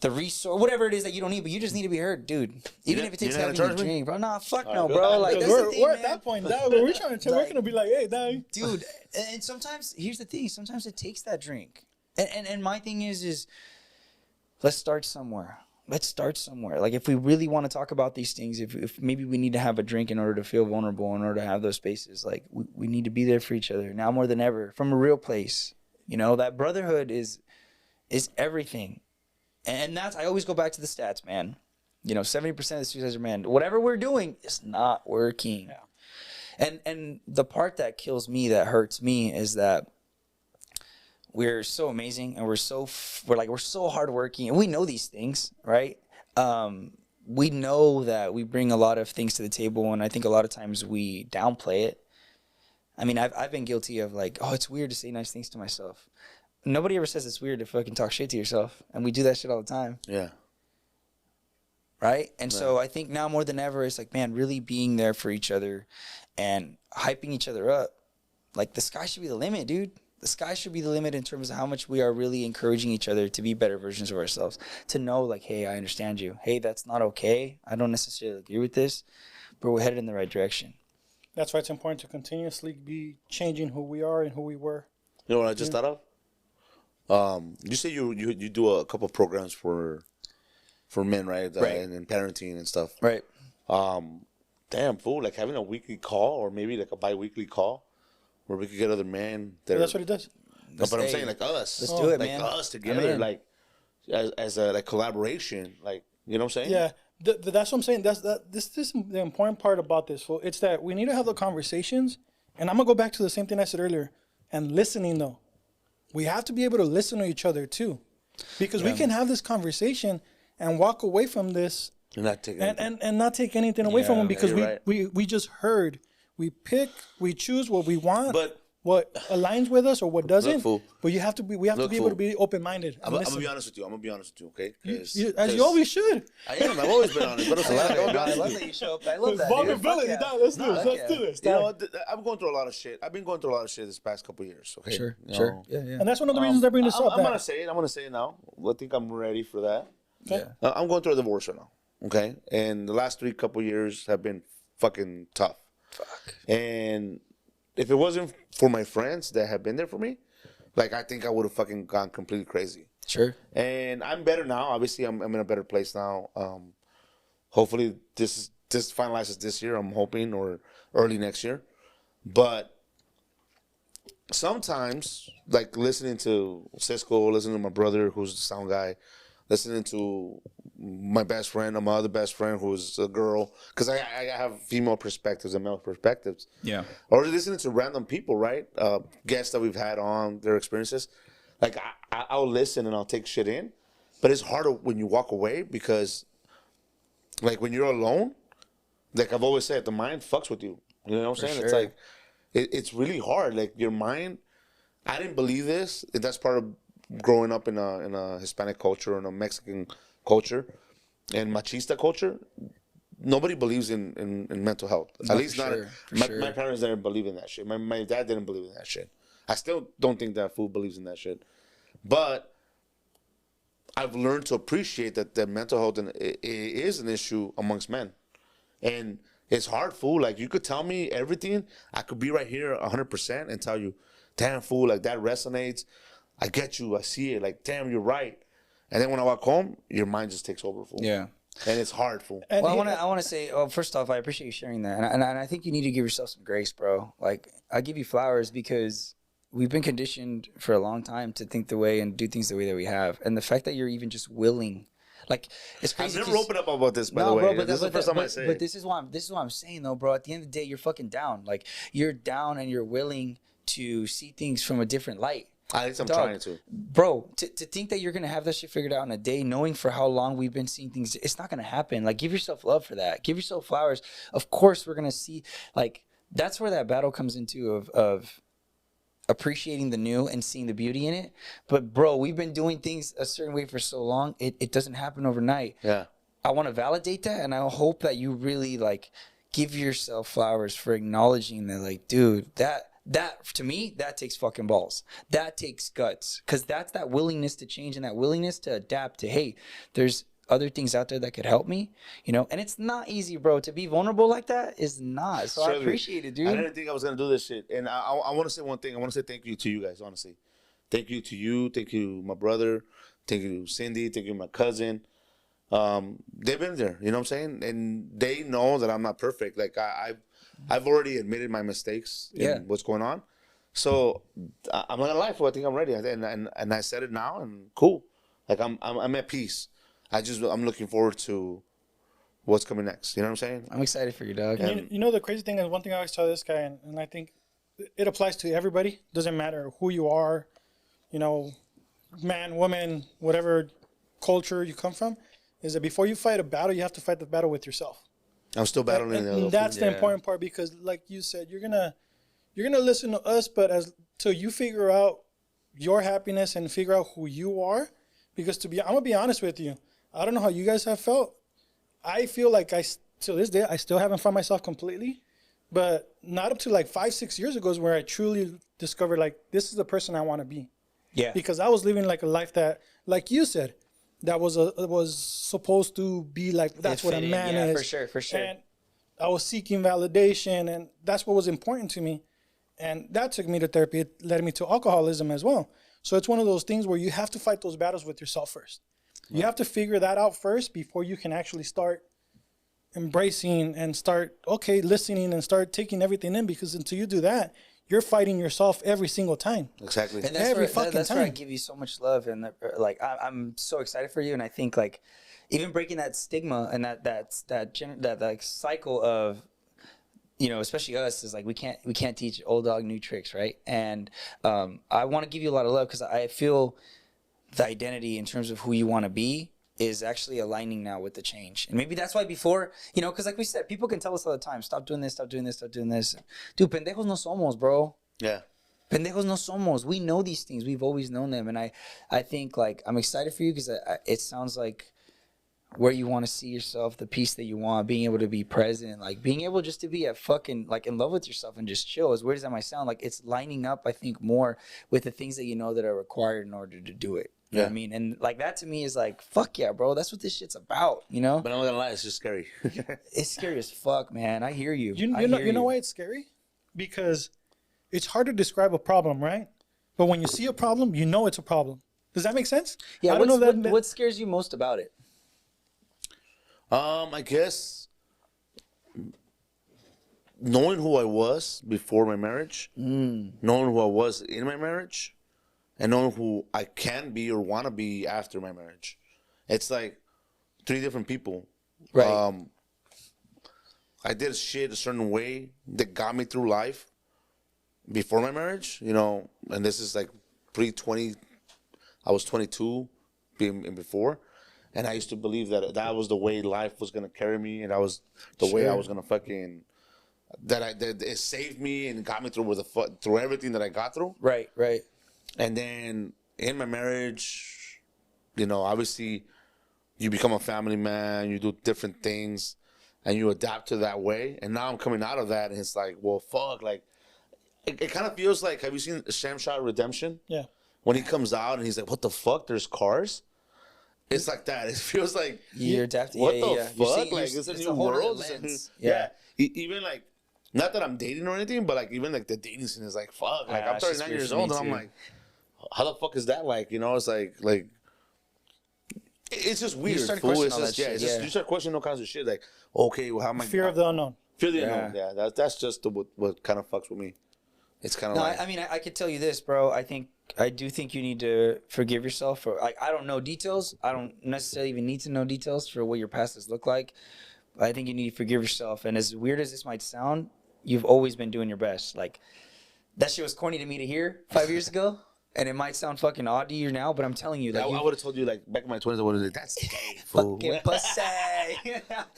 the resource, whatever it is that you don't need, but you just need to be heard, dude. Even if it takes having a drink, bro. Nah, fuck no, bro. Like that's the thing, we're man. at that point now where we're trying to we're gonna be like, hey, dang. Dude, and sometimes here's the thing, sometimes it takes that drink. And my thing is let's start somewhere. Like if we really want to talk about these things, if maybe we need to have a drink in order to feel vulnerable, in order to have those spaces, like we need to be there for each other now more than ever from a real place. You know, that brotherhood is everything. And that's, I always go back to the stats, man. You know, 70% of the suicides are men. Whatever we're doing is not working. Yeah. And the part that kills me, that hurts me, is that we're so amazing and we're so hardworking, and we know these things, right? We know that we bring a lot of things to the table, and I think a lot of times we downplay it. I mean, I've been guilty of like, oh, it's weird to say nice things to myself. Nobody ever says it's weird to fucking talk shit to yourself, and we do that shit all the time. Yeah. Right? And so I think now more than ever, it's like, man, really being there for each other and hyping each other up. Like the sky should be the limit, dude. The sky should be the limit in terms of how much we are really encouraging each other to be better versions of ourselves. To know, like, hey, I understand you. Hey, that's not okay. I don't necessarily agree with this, but we're headed in the right direction. That's why it's important to continuously be changing who we are and who we were. You know what I just thought of? You say you do a couple of programs for men, right? Right. And parenting and stuff. Right. Damn, fool, like having a weekly call or maybe like a bi-weekly call where we could get other men that That's what it does. No, but I'm saying like us. Let's do it, like man. us together, like as a like collaboration, like, you know what I'm saying? Yeah, that's what I'm saying. This is the important part about this. Fool. It's that we need to have the conversations, and I'm gonna go back to the same thing I said earlier. And listening, though, we have to be able to listen to each other too, because we can have this conversation and walk away from this and not take anything, and not take anything away from them, because right. we just heard, we pick, we choose what we want, but what aligns with us or what doesn't. Look, but we have to be able to be open minded. I'm gonna be honest with you. Okay? As you always should. I am. I've always been honest. But I love that you show up. I love that. Vulnerability. Let's do this. Let's do this. You know, I'm going through a lot of shit. I've been going through a lot of shit this past couple of years. Okay. Sure. You Sure. know? Yeah. And that's one of the reasons I bring this up. I'm gonna say it. I'm gonna say it now. I think I'm ready for that. Okay. I'm going through a divorce right now. Okay, and the last couple years have been fucking tough. Fuck. And if it wasn't for my friends that have been there for me, like I think I would have fucking gone completely crazy. Sure. And I'm better now. Obviously, I'm in a better place now. Hopefully, this finalizes this year. I'm hoping, or early next year. But sometimes, like listening to Sisko, listening to my brother, who's the sound guy, listening to my best friend, or my other best friend, who's a girl, because I have female perspectives and male perspectives. Yeah. Or listening to random people, right? Guests that we've had on, their experiences. Like, I'll listen and I'll take shit in. But it's harder when you walk away because, like, when you're alone, like I've always said, the mind fucks with you. You know what I'm saying? Sure. It's like, it's really hard. Like, your mind, I didn't believe this. That's part of growing up in a Hispanic culture and a Mexican culture and machista culture. Nobody believes in mental health. At least not. My parents didn't believe in that shit. My dad didn't believe in that shit. I still don't think that fool believes in that shit. But I've learned to appreciate that mental health is an issue amongst men. And it's hard, fool. Like, you could tell me everything. I could be right here 100% and tell you, damn, fool, like, that resonates. I get you. I see it. Like, damn, you're right. And then when I walk home, your mind just takes over, fool. Yeah. And it's hard, fool. Well, I want to say, first off, I appreciate you sharing that, and I think you need to give yourself some grace, bro. Like, I give you flowers because we've been conditioned for a long time to think the way and do things the way that we have, and the fact that you're even just willing, like, it's crazy. I've never opened up about this, by the way. Bro, but this is the first time I say it. But this is what I'm saying, though, bro. At the end of the day, you're fucking down. Like, you're down, and you're willing to see things from a different light. At least I'm trying to. Bro, to think that you're going to have that shit figured out in a day, knowing for how long we've been seeing things, it's not going to happen. Like, give yourself love for that. Give yourself flowers. Of course, we're going to see, like, that's where that battle comes into of appreciating the new and seeing the beauty in it. But, bro, we've been doing things a certain way for so long, it doesn't happen overnight. Yeah. I want to validate that, and I hope that you really, like, give yourself flowers for acknowledging that, like, dude, that to me, that takes fucking balls. That takes guts, because that's that willingness to change and that willingness to adapt to, hey, there's other things out there that could help me, you know. And it's not easy, bro. To be vulnerable like that is not. So I appreciate it, dude. I didn't think I was gonna do this shit, and I want to say one thing. I want to say thank you to you guys, honestly. Thank you to you. Thank you, my brother. Thank you, Cindy. Thank you, my cousin. They've been there, you know what I'm saying, and they know that I'm not perfect. Like, I've already admitted my mistakes in what's going on. So I'm not gonna lie, for I think I'm ready, and I said it now, and cool. Like, I'm at peace. I'm looking forward to what's coming next. You know what I'm saying? I'm excited for you, dog. You know, the crazy thing is, one thing I always tell this guy, and I think it applies to everybody. Doesn't matter who you are, you know, man, woman, whatever culture you come from, is that before you fight a battle, you have to fight the battle with yourself. I'm still battling. And that's the important part, because, like you said, you're gonna listen to us, but till you figure out your happiness and figure out who you are. Because I'm gonna be honest with you, I don't know how you guys have felt. I feel like till this day I still haven't found myself completely, but not up to like 5-6 years ago is where I truly discovered, like, this is the person I want to be. Yeah. Because I was living like a life that, like you said, that was supposed to be like, that's what a man is. For sure. And I was seeking validation, and that's what was important to me. And that took me to therapy. It led me to alcoholism as well. So it's one of those things where you have to fight those battles with yourself first. You have to figure that out first before you can actually start embracing and start, listening and start taking everything in, because until you do that, you're fighting yourself every single time. Exactly. And that's where I give you so much love, and like, I'm so excited for you, and I think, like, even breaking that stigma and that like cycle of, you know, especially us, is like, we can't teach old dog new tricks, right? And I want to give you a lot of love, because I feel the identity in terms of who you want to be is actually aligning now with the change. And maybe that's why before, you know, because like we said, people can tell us all the time, stop doing this, stop doing this, stop doing this. Dude, pendejos no somos, bro. Yeah. Pendejos no somos. We know these things. We've always known them. And I think, like, I'm excited for you, because it sounds like where you want to see yourself, the peace that you want, being able to be present, like, being able just to be at fucking, like, in love with yourself and just chill. As weird as that might sound, like, it's lining up, I think, more with the things that you know that are required in order to do it. You know what I mean? And like that to me is like, fuck yeah, bro. That's what this shit's about, you know? But I'm not gonna lie, it's just scary. It's scary as fuck, man. I hear you. You know why it's scary? Because it's hard to describe a problem, right? But when you see a problem, you know it's a problem. Does that make sense? Yeah. What scares you most about it? I guess knowing who I was before my marriage, knowing who I was in my marriage, and knowing who I can be or want to be after my marriage. It's like 3 different people. Right. I did shit a certain way that got me through life before my marriage, you know, and this is like pre-20. I was 22 and before, and I used to believe that that was the way life was going to carry me, and that was the way I was going to fucking... That it saved me and got me through through everything that I got through. Right. And then in my marriage, you know, obviously you become a family man, you do different things, and you adapt to that way. And now I'm coming out of that, and it's like, well, fuck, like, it kind of feels like, have you seen Shamshot Redemption? Yeah. When he comes out and he's like, what the fuck, there's cars? It's like that. It feels like, You're adapting. what yeah, the yeah. fuck? Like, it's a new world. Yeah. Even like, not that I'm dating or anything, but like, even like the dating scene is like, fuck. Like, I'm it's just 39 weird years for me old, and I'm too. like, how the fuck is that like? You know, it's like it's just weird. start Fool. questioning It's all just, that yeah, shit, it's just, yeah. you start questioning all kinds of shit. Like, okay, well, how am I? Fear of the unknown. Fear of the Yeah. unknown. Yeah, that's just what kind of fucks with me. It's kind of No, like, I mean, I could tell you this, bro. I do think you need to forgive yourself for. I don't know details. I don't necessarily even need to know details for what your past has looked like. But I think you need to forgive yourself. And as weird as this might sound, you've always been doing your best. Like, that shit was corny to me to hear 5 years ago. And it might sound fucking odd to you now, but I'm telling you, like, I would have told you, like, back in my 20s, I would have said, that's gay, fool. fucking pussy.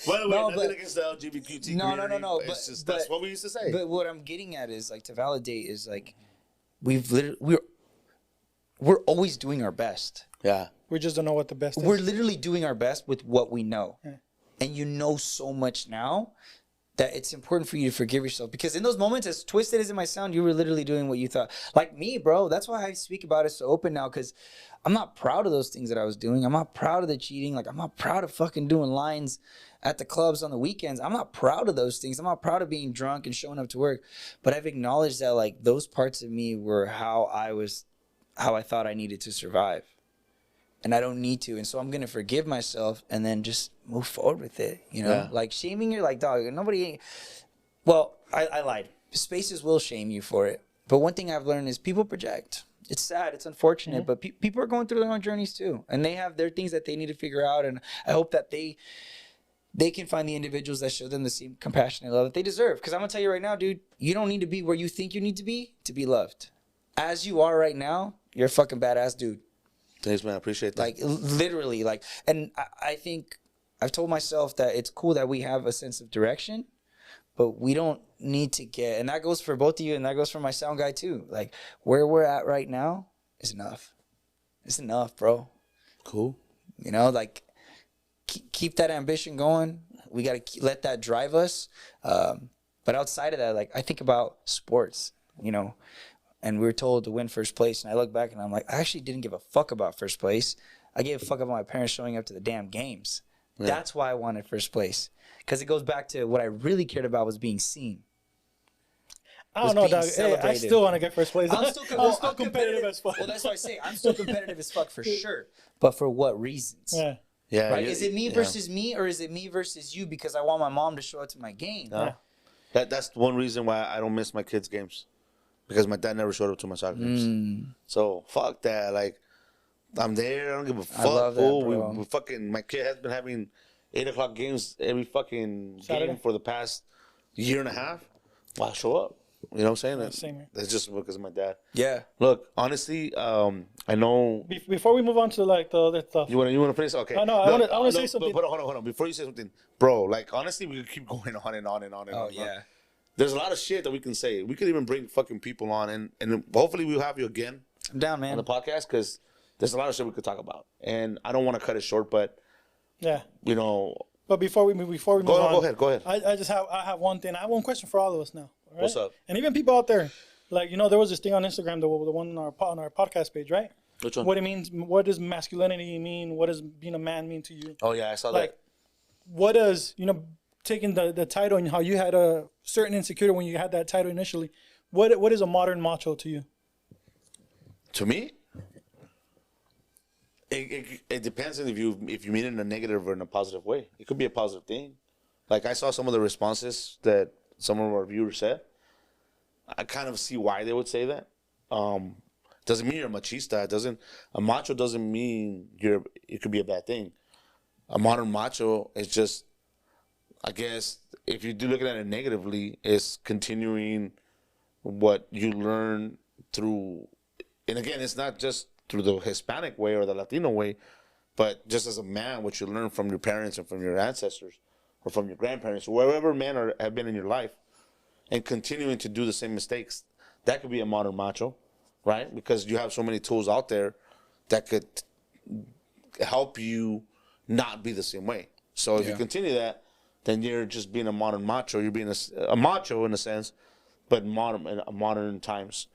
By the way, No, nothing but- against the LGBTQ No, community. no. It's just, that's what we used to say. But what I'm getting at is, like, to validate is, like, we're always doing our best. Yeah. We just don't know what the best is. We're literally doing our best with what we know. Yeah. And you know so much now that it's important for you to forgive yourself. Because in those moments, as twisted as it might sound, you were literally doing what you thought. Like me, bro. That's why I speak about it so open now. Because I'm not proud of those things that I was doing. I'm not proud of the cheating. Like, I'm not proud of fucking doing lines at the clubs on the weekends. I'm not proud of those things. I'm not proud of being drunk and showing up to work. But I've acknowledged that, like, those parts of me were how I thought I needed to survive. And I don't need to. And so I'm going to forgive myself and then just move forward with it. You know, Yeah. like shaming, you're like, dog, nobody. Well, I lied. Spaces will shame you for it. But one thing I've learned is people project. It's sad. It's unfortunate. But people are going through their own journeys too. And they have their things that they need to figure out. And I hope that they can find the individuals that show them the same compassion and love that they deserve. Because I'm going to tell you right now, dude, you don't need to be where you think you need to be loved. As you are right now, you're a fucking badass dude. Thanks, man. I appreciate that. Like, literally, like, and I think I've told myself that it's cool that we have a sense of direction, but we don't need to get, and that goes for both of you, and that goes for my sound guy too. Like, where we're at right now is enough. It's enough, bro. Cool. You know, like, keep that ambition going. We got to let that drive us. But outside of that, like, I think about sports, you know, and we were told to win first place. And I look back and I'm like, I actually didn't give a fuck about first place. I gave a fuck about my parents showing up to the damn games. Yeah. That's why I wanted first place. Because it goes back to what I really cared about was being seen. I don't know, dog. Hey, I still want to get first place. I'm still competitive as fuck. Well, that's why I say I'm still competitive as fuck for sure. But for what reasons? Yeah. Yeah. Right? Is it me versus me, or is it me versus you because I want my mom to show up to my game? Yeah. That's one reason why I don't miss my kids' games. Because my dad never showed up to my soccer games. So, fuck that. Like, I'm there. I don't give a fuck. I love that, bro. We fucking, my kid has been having 8 o'clock games every fucking game for the past year and a half. Why show up? You know what I'm saying? Yeah, same here. That's just because of my dad. Yeah. Look, honestly, I know. Before we move on to like the other stuff. You wanna finish? Okay. No, I wanna say something. But hold on. Before you say something, bro. Like, honestly, we could keep going on and on and on and on. Oh, yeah. There's a lot of shit that we can say. We could even bring fucking people on, and hopefully we'll have you again I'm down, man. on the podcast, because there's a lot of shit we could talk about. And I don't want to cut it short, but Yeah. you know, But before we move on, go ahead. I have one thing. I have one question for all of us now. All right? What's up? And even people out there, like, you know, there was this thing on Instagram, the one on our podcast page, right? Which one? What it means? What does masculinity mean? What does being a man mean to you? Oh yeah, I saw Like, that. what does taking the title and how you had a certain insecurity when you had that title initially? What is a modern macho to you? To me, it depends on if you mean it in a negative or in a positive way. It could be a positive thing. Like I saw some of the responses that some of our viewers said. I kind of see why they would say that. Doesn't mean you're a machista. A macho doesn't mean it could be a bad thing. A modern macho is just, I guess, if you do look at it negatively, is continuing what you learn through, and again, it's not just through the Hispanic way or the Latino way, but just as a man, what you learn from your parents and from your ancestors or from your grandparents, or wherever men have been in your life, and continuing to do the same mistakes. That could be a modern macho, right? Because you have so many tools out there that could help you not be the same way. So if you continue that, then you're just being a modern macho. You're being a macho in a sense, but modern times.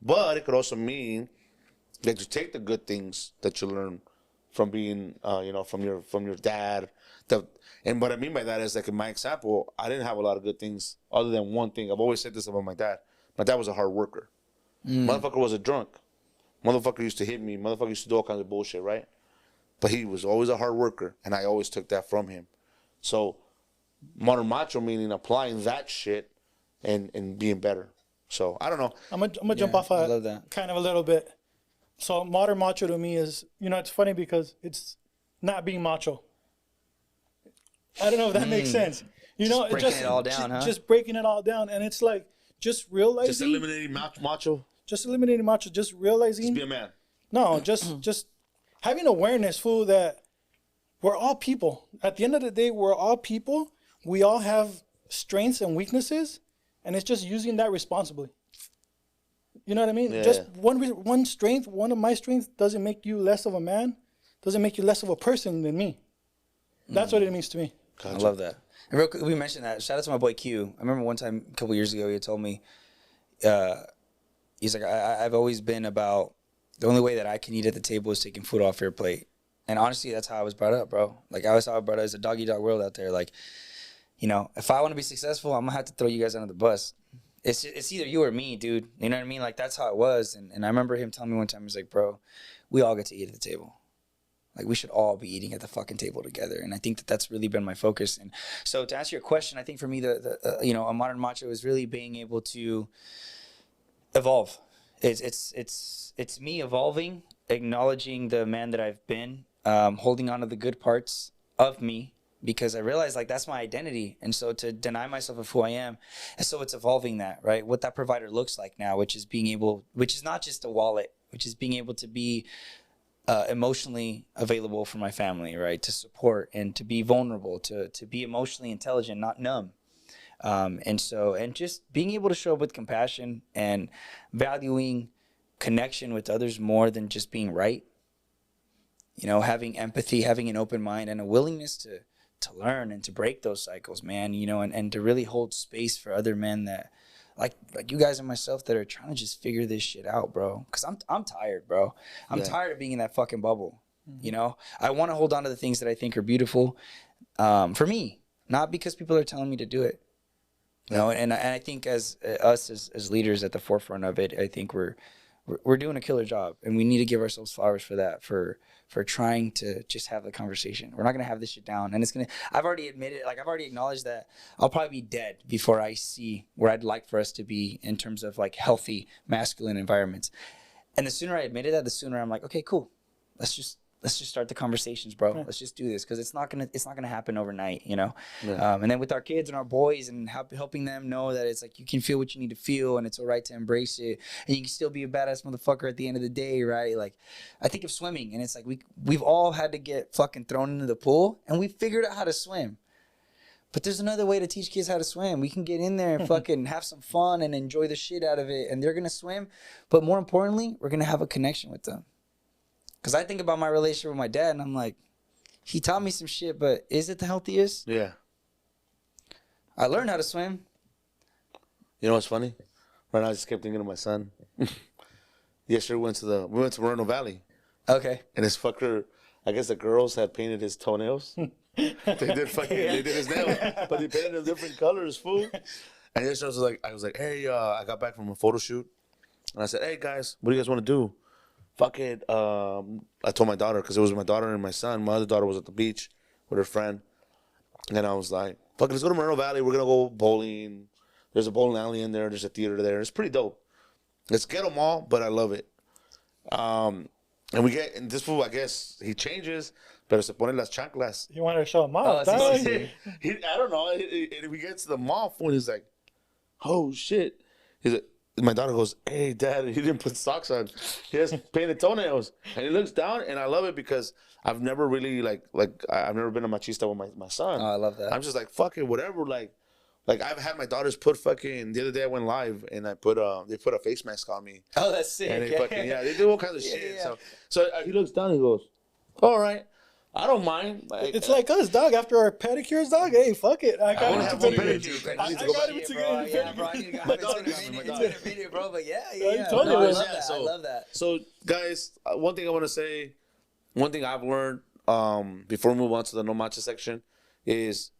But it could also mean that you take the good things that you learn from being, from your dad. And what I mean by that is, like in my example, I didn't have a lot of good things other than one thing. I've always said this about my dad. My dad was a hard worker. Motherfucker was a drunk. Motherfucker used to hit me. Motherfucker used to do all kinds of bullshit, right? But he was always a hard worker, and I always took that from him. So modern macho meaning applying that shit and being better. So I don't know. I'm gonna jump off I love that. kind of a little bit. So modern macho to me is, it's funny because it's not being macho. I don't know if that makes sense. Breaking it all down, huh? Just breaking it all down, and it's like just realizing, Just eliminating macho. just eliminating macho, just realizing. Just be a man. No, just having awareness, fool, that we're all people. At the end of the day, we're all people. We all have strengths and weaknesses, and it's just using that responsibly. You know what I mean? Yeah. Just one strength, one of my strengths doesn't make you less of a man, doesn't make you less of a person than me. That's what it means to me. I love that. And real quick, we mentioned that. Shout out to my boy Q. I remember one time a couple years ago, he had told me, he's like, I've always been about the only way that I can eat at the table is taking food off your plate. And honestly, that's how I was brought up, bro. Like, I was how I brought up. It's a dog-eat-dog world out there. Like, if I want to be successful, I'm going to have to throw you guys under the bus. It's either you or me, dude. You know what I mean? Like, that's how it was. And I remember him telling me one time, he's like, bro, we all get to eat at the table. Like, we should all be eating at the fucking table together. And I think that that's really been my focus. And so to answer your question, I think for me, a modern macho is really being able to evolve. It's me evolving, acknowledging the man that I've been, holding on to the good parts of me, because I realized, like, that's my identity. And so to deny myself of who I am, and so it's evolving that, right? What that provider looks like now, which is not just a wallet, which is being able to be emotionally available for my family, right? To support and to be vulnerable, to be emotionally intelligent, not numb. And just being able to show up with compassion and valuing connection with others more than just being right. Having empathy, having an open mind, and a willingness to learn and to break those cycles, man, and to really hold space for other men that like you guys and myself that are trying to just figure this shit out, bro. Cause I'm tired, bro. I'm tired of being in that fucking bubble. Mm-hmm. I want to hold on to the things that I think are beautiful, for me, not because people are telling me to do it. And I think as leaders at the forefront of it, I think we're doing a killer job, and we need to give ourselves flowers for that, for trying to just have the conversation. We're not going to have this shit down. And I've already admitted, like, I've already acknowledged that I'll probably be dead before I see where I'd like for us to be in terms of, like, healthy masculine environments. And the sooner I admitted that, the sooner I'm like, okay, cool. Let's just start the conversations, bro. Let's just do this, because it's not gonna happen overnight, Yeah. And then with our kids and our boys, and helping them know that it's like you can feel what you need to feel, and it's all right to embrace it, and you can still be a badass motherfucker at the end of the day, right? Like, I think of swimming, and it's like we've all had to get fucking thrown into the pool, and we figured out how to swim. But there's another way to teach kids how to swim. We can get in there and fucking have some fun and enjoy the shit out of it, and they're gonna swim. But more importantly, we're gonna have a connection with them. Because I think about my relationship with my dad, and I'm like, he taught me some shit, but is it the healthiest? Yeah. I learned how to swim. You know what's funny? Right now, I just kept thinking of my son. Yesterday, we went to Moreno Valley. Okay. And this fucker, I guess the girls had painted his toenails. They did his nails, but they painted them different colors, fool. And this was like, I was like, hey, I got back from a photo shoot, and I said, hey guys, what do you guys want to do? Fuck it. I told my daughter, because it was my daughter and my son. My other daughter was at the beach with her friend. And I was like, fuck it, let's go to Moreno Valley. We're going to go bowling. There's a bowling alley in there. There's a theater there. It's pretty dope. It's ghetto mall, but I love it. And this fool, I guess, he changes, pero se pone las chanclas. You wanted to show him off. Oh, I don't know. And we get to the mall, fool, and he's like, oh, shit. He's like, my daughter goes, hey, Dad, he didn't put socks on. He has painted toenails. And he looks down, and I love it because I've never really, I've never been a machista with my son. Oh, I love that. I'm just like, fuck it, whatever. Like I've had my daughters put fucking, the other day I went live, and they put a face mask on me. Oh, that's sick. And they do all kinds of shit. Yeah. So he looks down, and he goes, all right. I don't mind. It's like us, dog. After our pedicures, dog. Hey, fuck it. I got to have one pedicure. I got him to get a pedicure. It's been a video, bro. But yeah. I love that. So, guys, one thing I want to say, one thing I've learned before we move on to the no macho section is,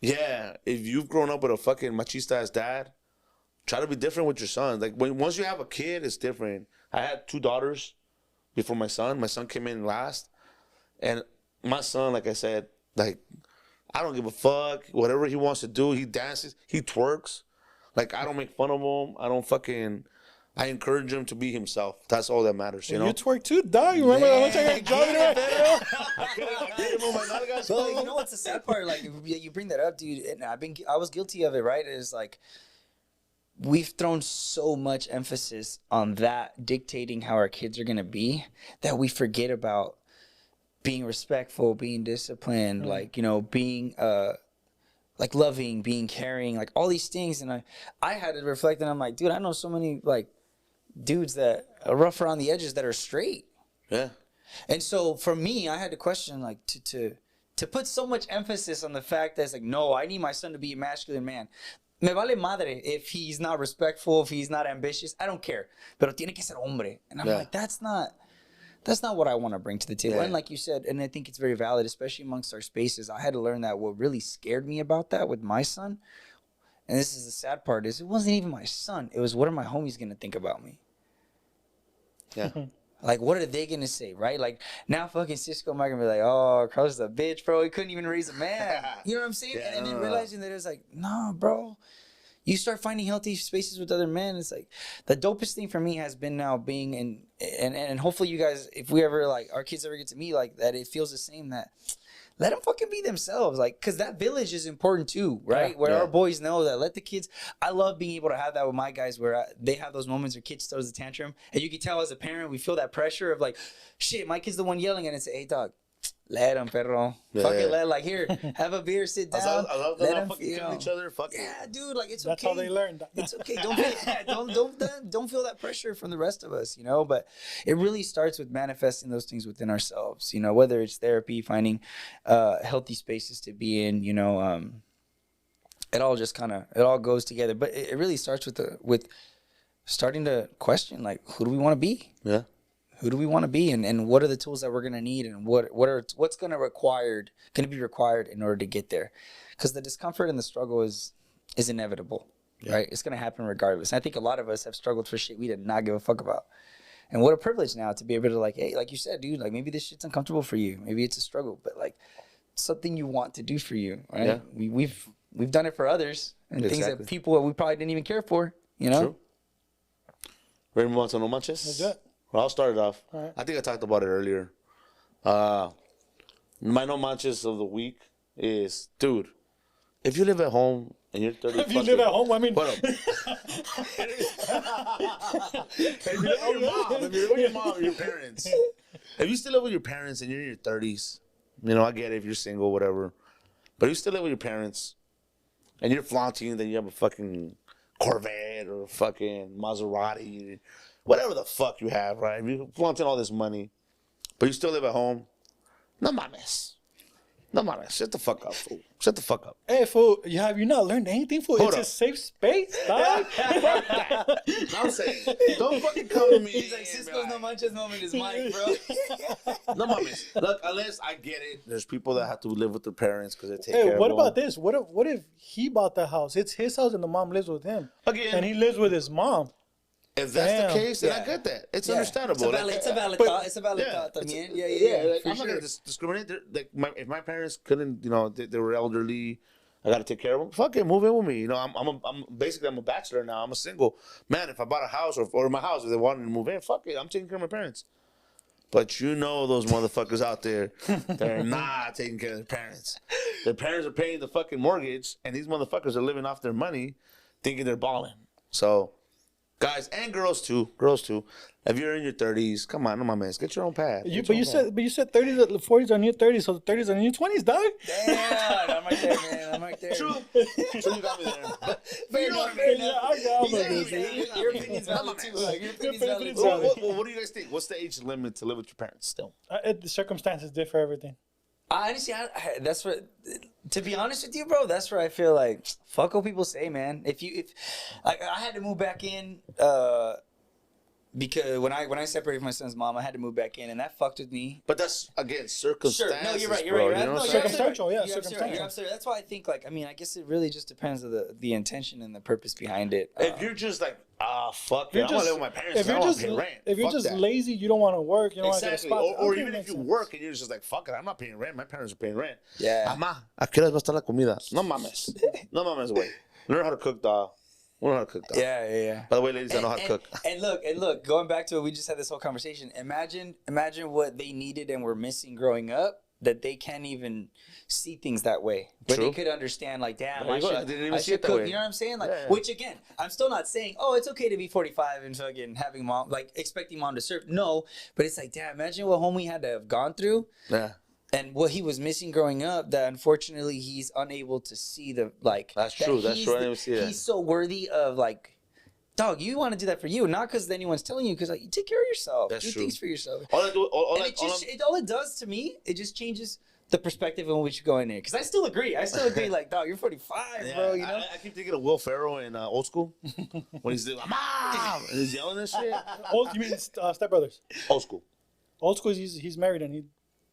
yeah, if you've grown up with a fucking machista as dad, try to be different with your son. Like once you have a kid, it's different. I had 2 daughters before my son. My son came in last. And my son, like I said, like, I don't give a fuck. Whatever he wants to do, he dances, he twerks. Like, I don't make fun of him. I encourage him to be himself. That's all that matters, you know? You twerk too, dog. You remember that one time I jogging around? Well, you know what's the sad part? Like, you bring that up, dude, and I was guilty of it, right? It's like, we've thrown so much emphasis on that dictating how our kids are going to be that we forget about being respectful, being disciplined, like, you know, being like loving, being caring, like all these things. And I had to reflect, and I'm like, dude, I know so many like dudes that are rough around the edges that are straight. Yeah. And so for me, I had to question, like, to put so much emphasis on the fact that it's like, no, I need my son to be a masculine man. Me vale madre if he's not respectful, if he's not ambitious. I don't care. Pero tiene que ser hombre. And I'm like, that's not what I want to bring to the table. Yeah. And like you said, and I think it's very valid, especially amongst our spaces, I had to learn that what really scared me about that with my son, and this is the sad part, is it wasn't even my son. It was, what are my homies going to think about me? Yeah. Like, what are they going to say, right? Like, now fucking Sisko and Mike going to be like, oh, Carlos is a bitch, bro. He couldn't even raise a man. You know what I'm saying? Yeah, and then realizing that it's like, no, bro. You start finding healthy spaces with other men. It's like the dopest thing for me has been now being in, and hopefully you guys, if we ever, like, our kids ever get to meet like that, it feels the same, that let them fucking be themselves. Like, because that village is important too, right? Yeah, where our boys know that, let the kids, I love being able to have that with my guys where they have those moments where kids throws a tantrum. And you can tell as a parent, we feel that pressure of like, shit, my kid's the one yelling, and it's, hey, dog, let him, perro. Fucking let, like, here, have a beer, sit down. I love let them fucking kill each other. Fuck yeah, dude, like, it's That's okay. That's how they learn. It's okay. Don't feel that pressure from the rest of us, you know. But it really starts with manifesting those things within ourselves, you know. Whether it's therapy, finding healthy spaces to be in, you know. It all just it all goes together. But it really starts with starting to question, like, who do we want to be? Yeah. Who do we want to be, and what are the tools that we're gonna need, and what's gonna be required in order to get there? Because the discomfort and the struggle is inevitable, right? It's gonna happen regardless. And I think a lot of us have struggled for shit we did not give a fuck about. And what a privilege now to be able to, like, hey, like you said, dude, like, maybe this shit's uncomfortable for you, maybe it's a struggle, but like something you want to do for you, right? Yeah. We've done it for others, and things that people we probably didn't even care for, you know. True. Ready to move on to no manches? That's it. Well, I'll start it off. Right. I think I talked about it earlier. My no manches of the week is, dude, if you live at home and you're 30, if you live at home, I mean, if you live with your mom or your parents, if you still live with your parents and you're in your 30s, you know, I get it if you're single, whatever, but if you still live with your parents and you're flaunting that you have a fucking Corvette or a fucking Maserati, whatever the fuck you have, right? You're flaunting all this money, but you still live at home. No mames. No, man, shut the fuck up, fool. Shut the fuck up. Hey, fool, have you not learned anything, fool? Hold It's up. a safe space, dog. I'm saying, don't fucking come to me. He's like, Sisko's no manches moment is Mike, bro. No, mames. Look, unless I get it, there's people that have to live with their parents because they take Hey, care of what them. about this? What if he bought the house? It's his house and the mom lives with him. Again. And he lives with his mom. If that's Damn. the case, then Yeah. I get that. It's Yeah. understandable. It's a valid but- thought. It's a valid Yeah, thought también. Yeah, like, for I'm not sure. gonna discriminate. Like, if my parents couldn't, they were elderly, I gotta take care of them. Fuck it, move in with me. I'm basically I'm a bachelor now. I'm a single man. If I bought a house or my house, if they wanted to move in, fuck it, I'm taking care of my parents. But those motherfuckers out there, they're not taking care of their parents. Their parents are paying the fucking mortgage, and these motherfuckers are living off their money, thinking they're balling. So. Guys and girls too. If you're in your 30s, come on, no, my man, get your own path. You said 30s, 40s are new 30s, so the 30s are new 20s, dog. Damn, I'm right there, man. I'm right there. True, you got me there. But you know what I mean? Yeah, I got Your opinion's valid too. Like, your opinion's valid opinion's too. valid. What do you guys think? What's the age limit to live with your parents still? The circumstances differ everything. Honestly, that's where, to be honest with you, bro, that's where I feel like, fuck what people say, man. If I had to move back in, because when I separated from my son's mom, I had to move back in, and that fucked with me. But that's again circumstances. Sure, no, you're right. bro, You're right. you know No, what I'm you're saying? Circumstantial, yeah, You're circumstantial. You're absolutely. That's why I think, like, I mean, I guess it really just depends on the intention and the purpose behind it. If you're just like, fuck, You're I want to live with my parents. if I you're don't just want to pay rent. if you're Fuck just that. lazy, you don't want to work. You don't Exactly. want to get a spot. Or Okay, even if makes you sense. work and you're just like, fuck it, I'm not paying rent. My parents are paying rent. Yeah. Mamá, ¿a qué hora va a estar la comida? No mames. No mames, güey. Learn how to cook, dog. Learn how to cook, dog. Yeah. By the way, ladies, I know how to cook. And look, going back to it, we just had this whole conversation. Imagine what they needed and were missing growing up, that they can't even see things that way. But True. they could understand, like, damn, There I you go. should, I didn't even I see should it that cook. way. You know what I'm saying? Like, Yeah. which again, I'm still not saying, oh, it's okay to be 45 and fucking having mom, like expecting mom to serve. No, but it's like, damn, imagine what homie had to have gone through. Yeah. And what he was missing growing up, that unfortunately he's unable to see the, like. That's that true. That's he's true. I the- didn't even see that. He's so worthy of, like, dog, you want to do that for you, not because anyone's telling you, because, like, you take care of yourself. That's do true. things for yourself. All I do, all And I, it just, all it does to me, it just changes the perspective in which you go in there. Because I still agree. Like, dog, you're 45, bro, you know? I keep thinking of Will Ferrell in Old School when he's doing, Mom! And he's yelling and shit. You mean Step Brothers? Old School. Old School, he's married and he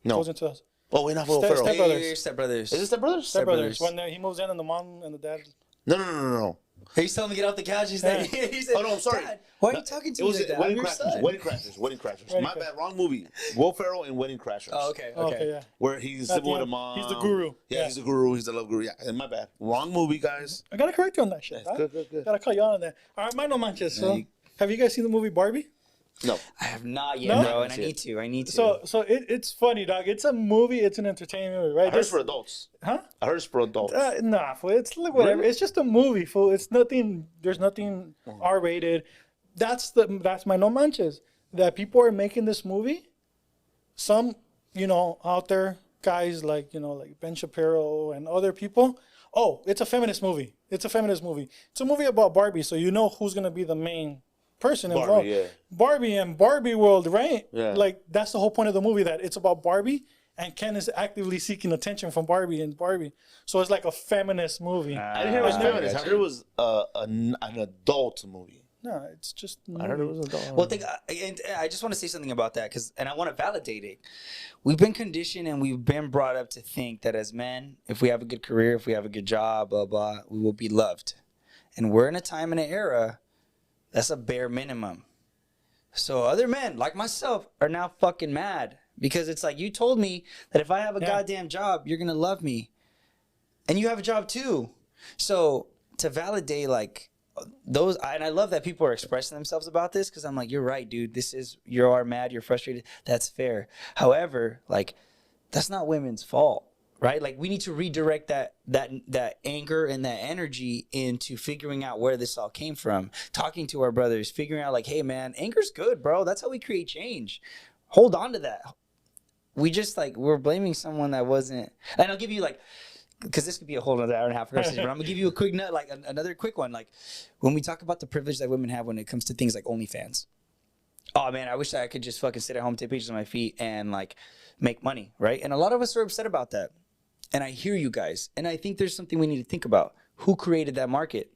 No. goes into us. Oh, wait, not Will Step- Ferrell. Step Brothers. Step Brothers. Is it Step Brothers? Step Brothers. Brothers. When he moves in and the mom and the dad. No. He's telling me to get off the couch. He said, Oh, no, I'm sorry. Dad, why are you talking to It me was like that? I'm Wedding your Crashers. son. Wedding Crashers. Wedding My Crashers. bad, wrong movie. Will Ferrell in Wedding Crashers. Oh, okay. Okay, yeah. Where he's At living the with a end, mom. he's the guru. Yeah, Yeah. he's the guru. He's the love guru. Yeah, and my bad. Wrong movie, guys. I gotta correct you on that shit. Good, good, good. Gotta cut you on that. All right, mine no manches. So, you- have you guys seen the movie Barbie? No. I have not yet, No? bro, and I I haven't need seen to. I need to. So it's funny, dog. It's a movie. It's an entertainment movie, right? I heard it's for adults. Huh? I heard it's for adults. Nah, fool. It's like whatever. Really? It's just a movie, fool. It's nothing. There's nothing R-rated. That's my no manches. That people are making this movie. Some, out there guys like like Ben Shapiro and other people. Oh, it's a feminist movie. It's a movie about Barbie, so you know who's gonna be the main person involved. Barbie, yeah. Barbie and Barbie world, right? Yeah. Like that's the whole point of the movie, that it's about Barbie. And Ken is actively seeking attention from Barbie and Barbie. So it's like a feminist movie. I didn't hear it was feminist. I heard it was an adult movie. No, it's just a I heard it movie. was adult. Well, and I just want to say something about that, and I want to validate it. We've been conditioned and we've been brought up to think that as men, if we have a good career, if we have a good job, blah, blah, we will be loved. And we're in a time and an era that's a bare minimum. So other men, like myself, are now fucking mad. Because it's like, you told me that if I have a goddamn job, you're going to love me. And you have a job too. So to validate, like, those, and I love that people are expressing themselves about this, because I'm like, you're right, dude. You are mad, you're frustrated. That's fair. However, like, that's not women's fault, right? Like, we need to redirect that anger and that energy into figuring out where this all came from. Talking to our brothers, figuring out, like, hey, man, anger's good, bro. That's how we create change. Hold on to that. We're blaming someone that wasn't, and I'll give you, like, because this could be a whole other hour and a half conversation, but I'm gonna give you a quick nut, like another quick one. Like, when we talk about the privilege that women have when it comes to things like OnlyFans. Oh man, I wish that I could just fucking sit at home, take pictures of my feet, and like make money, right? And a lot of us are upset about that. And I hear you guys. And I think there's something we need to think about. Who created that market?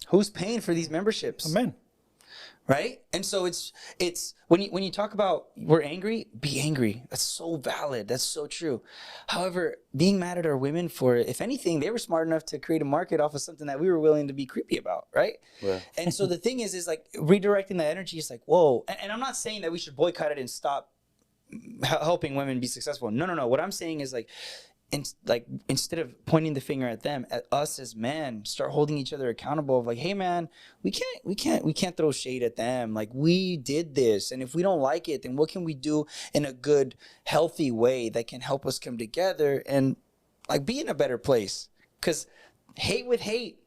Who's paying for these memberships? Men. Right? And so it's when you talk about we're angry, be angry. That's so valid. That's so true. However, being mad at our women for, if anything, they were smart enough to create a market off of something that we were willing to be creepy about, right? Yeah. And so the thing is like redirecting that energy is like, whoa. And I'm not saying that we should boycott it and stop helping women be successful. No. What I'm saying is like, instead of pointing the finger at them, at us as men, start holding each other accountable of like, hey man, we can't throw shade at them. Like, we did this, and if we don't like it, then what can we do in a good, healthy way that can help us come together and like be in a better place? Because hate with hate,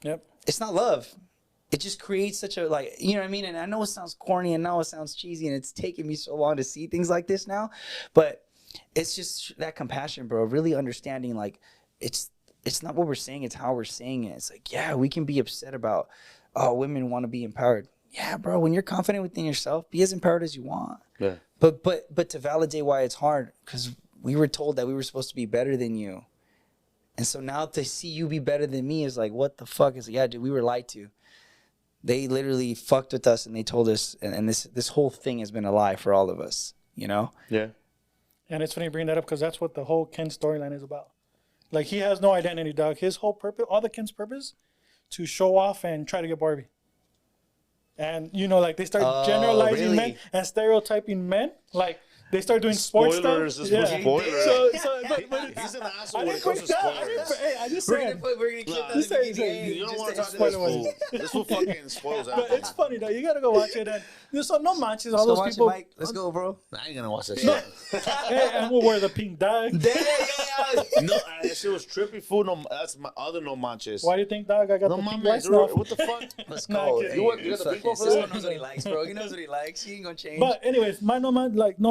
Yep. it's not love. It just creates such a, like, you know what I mean? And I know it sounds corny, and now it sounds cheesy, and it's taken me so long to see things like this now, but it's just that compassion, bro. Really understanding, like, it's not what we're saying, it's how we're saying it. It's like, yeah, we can be upset about, oh, women want to be empowered. Yeah, bro, when you're confident within yourself, be as empowered as you want. Yeah. But to validate why it's hard, because we were told that we were supposed to be better than you. And so now to see you be better than me is like, what the fuck? Is like, yeah, dude, we were lied to. They literally fucked with us, and they told us, and this whole thing has been a lie for all of us, you know? Yeah. And it's funny you bring that up because that's what the whole Ken storyline is about. Like, he has no identity, dog. His whole purpose, all the Ken's purpose, to show off and try to get Barbie. And, you know, like, they start generalizing really? men and stereotyping men. Like, they start doing sports Spoilers. stuff. This was spoilers. But He's an I asshole when didn't it comes put to that. spoilers. Hey, I just We're said. gonna clip that. Just say- You don't want to talk to spoiler this warning. fool. This fool fucking spoils But everything. it's funny, though. You got to go watch it. And there's some no manches. All Let's go those watch people. it, Mike. Let's go, bro. I ain't gonna watch that shit. Hey, and we'll wear the pink dog. No, that shit was trippy food. No, that's my other no manches. Why do you think, dog? I got No the pink mames, lights dude. now. What the fuck? Let's Nah, go. kid. Hey, You got the big one for Cisco that? knows what he likes, bro. He knows what he likes. He ain't gonna change. But anyways, my no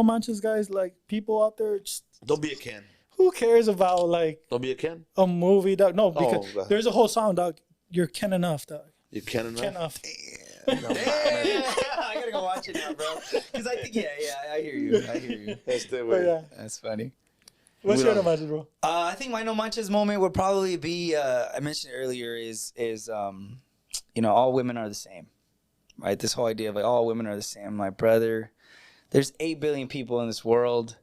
manches, guys. Like, people out there, just, Don't be a Ken. who cares about like Don't be a Ken. a movie, dog? No, because God. there's a whole song, dog. You're Ken enough, dog. You Ken enough. Ken enough. I gotta go watch it now, bro. Because I think, I hear you. That's the But way. yeah, That's funny. what's We your don't- no manches, bro? I think my no manches moment would probably be, I mentioned earlier, is you know, all women are the same, right? This whole idea of like all women are the same. My brother, there's 8 billion people in this world.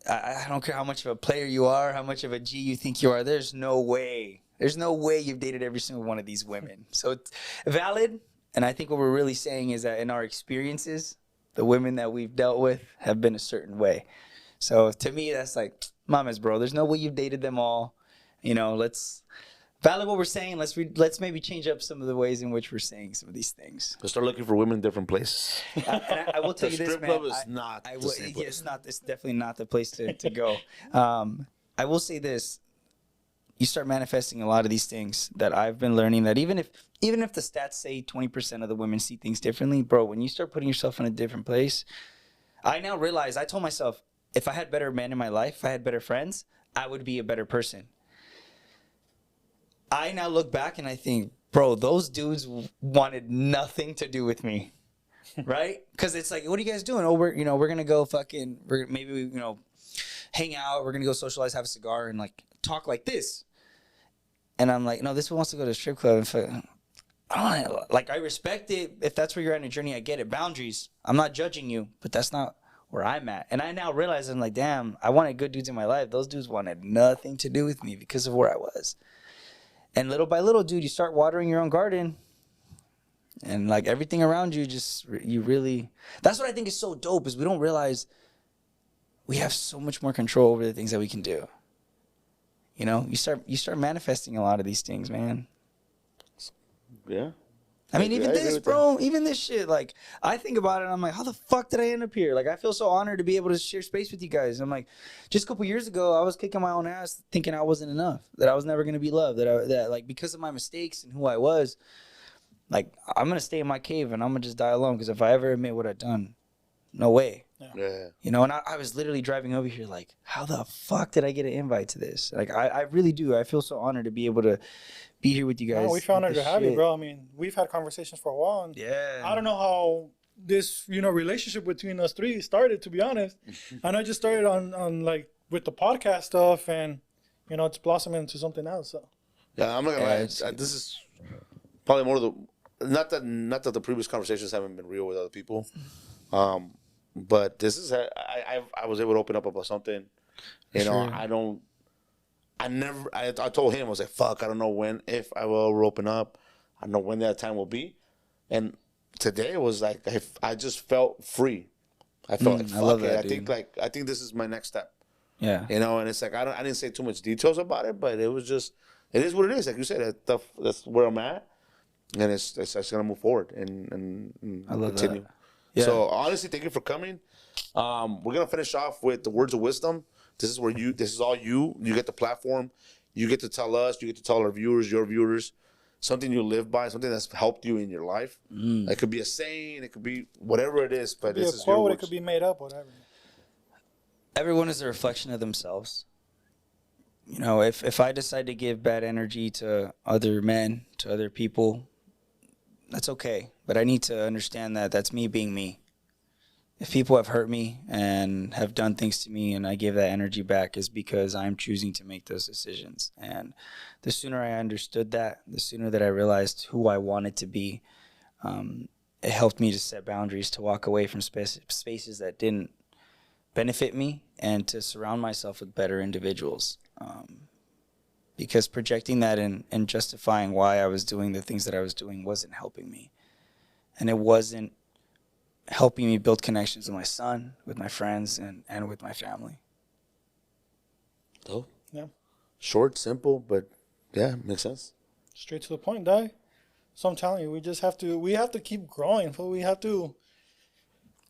I don't care how much of a player you are, how much of a G you think you are. There's no way you've dated every single one of these women. So it's valid. And I think what we're really saying is that in our experiences, the women that we've dealt with have been a certain way. So to me, that's like, mamas, bro. There's no way you've dated them all. You know, let's valid what we're saying. Let's maybe change up some of the ways in which we're saying some of these things. Let's start looking for women in different places. And I will tell you this, strip man. club is not the same place. It's not. It's definitely not the place to go. I will say this: you start manifesting a lot of these things that I've been learning. That even if the stats say 20% of the women see things differently, bro, when you start putting yourself in a different place, I now realize. I told myself, if I had better men in my life, if I had better friends, I would be a better person. I now look back and I think, bro, those dudes wanted nothing to do with me, right? Because it's like, what are you guys doing? Oh, we're gonna go hang out. We're gonna go socialize, have a cigar, and like talk like this. And I'm like, no, this one wants to go to a strip club. I respect it. If that's where you're at in your journey, I get it. Boundaries. I'm not judging you, but that's not where I'm at. And I now realize I'm like, damn, I wanted good dudes in my life. Those dudes wanted nothing to do with me because of where I was. And little by little, dude, you start watering your own garden. And like everything around you, that's what I think is so dope, is we don't realize we have so much more control over the things that we can do. You know, you start manifesting a lot of these things, man. Yeah. I mean, I even agree this, with bro, even this shit, like, I think about it and I'm like, how the fuck did I end up here? Like, I feel so honored to be able to share space with you guys. I'm like, just a couple years ago, I was kicking my own ass thinking I wasn't enough, that I was never going to be loved, that like, because of my mistakes and who I was, like, I'm going to stay in my cave and I'm going to just die alone, because if I ever admit what I've done, no way. Yeah. You know, and I was literally driving over here like, how the fuck did I get an invite to this? Like, I really do. I feel so honored to be able to be here with you guys. No, we found with honored to this have you, shit. bro. I mean, we've had conversations for a while. And Yeah. I don't know how this, relationship between us three started, to be honest. I know it just started on like with the podcast stuff, and you know, it's blossoming into something else. So. Yeah, I'm not gonna lie. This is probably more of the not that the previous conversations haven't been real with other people, but this is I was able to open up about something. You know, Sure. I told him, I was like, fuck, I don't know when, if I will ever open up. I don't know when that time will be. And today it was like, I just felt free. I felt like, fuck I love it. that, I think this is my next step. Yeah. You know, and it's like, I didn't say too much details about it, but it was just, it is what it is. Like you said, that's where I'm at. And it's just going to move forward and I love continue. that. Yeah. So honestly, thank you for coming. We're going to finish off with the words of wisdom. This is all you. You get the platform. You get to tell us. You get to tell our viewers, your viewers, something you live by, something that's helped you in your life. It could be a saying. It could be whatever it is. But this is your words. It could be made up, whatever. Everyone is a reflection of themselves. You know, if I decide to give bad energy to other men, to other people, that's okay. But I need to understand that that's me being me. If people have hurt me and have done things to me and I give that energy back is because I'm choosing to make those decisions. And the sooner I understood that, the sooner that I realized who I wanted to be, it helped me to set boundaries, to walk away from spaces that didn't benefit me and to surround myself with better individuals. Because projecting that and justifying why I was doing the things that I was doing wasn't helping me. And it wasn't helping me build connections with my son, with my friends, and with my family. Oh, Yeah. short, simple, but yeah, makes sense. Straight to the point, Dai. So I'm telling you, we have to keep growing. But we have to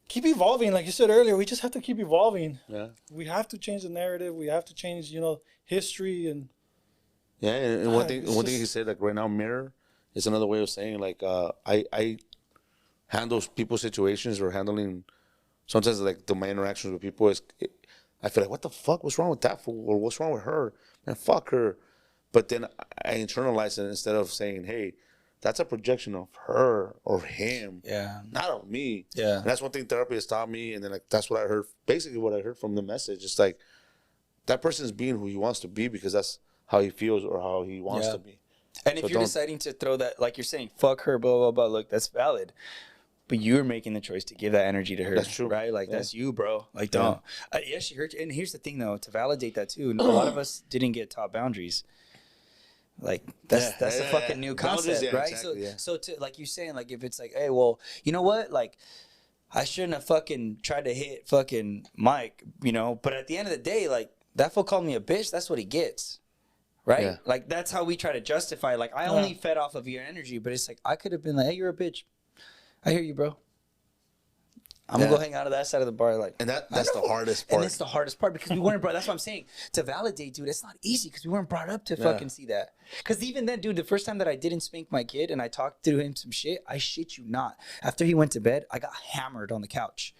keep evolving. Like you said earlier, we just have to keep evolving. Yeah. We have to change the narrative. We have to change, you know, history and. Yeah, and one thing just- he said, like right now, mirror is another way of saying like I handle people's situations or handling sometimes like my interactions with people is I feel like what the fuck, what's wrong with that fool, or what's wrong with her, man, fuck her. But then I internalize it instead of saying, hey, that's a projection of her or him, not of me. Yeah. And that's one thing therapy has taught me, and then like that's what I heard, basically what I heard from the message. It's like that person's being who he wants to be because that's how he feels or how he wants to be. And if you're deciding to throw that, like you're saying, fuck her, blah, blah, blah, look, that's valid. But you're making the choice to give that energy to her. That's true. Right? Like, that's you, bro. Like, don't. Yeah, she hurt you. And here's the thing, though, to validate that, too, a lot of us didn't get taught boundaries. Like, that's a fucking new concept, right? Exactly, so to, like you're saying, like, if it's like, hey, well, you know what? Like, I shouldn't have fucking tried to hit fucking Mike, you know? But at the end of the day, like, that fool called me a bitch. That's what he gets. Right? Yeah. Like, that's how we try to justify. Like, I only fed off of your energy, but it's like, I could have been like, hey, you're a bitch. I hear you, bro. I'm going to go hang out at that side of the bar. Like, And that's the hardest part. And it's the hardest part because we weren't brought, that's what I'm saying. To validate, dude, it's not easy because we weren't brought up to fucking see that. Because even then, dude, the first time that I didn't spank my kid and I talked to him some shit, I shit you not. After he went to bed, I got hammered on the couch.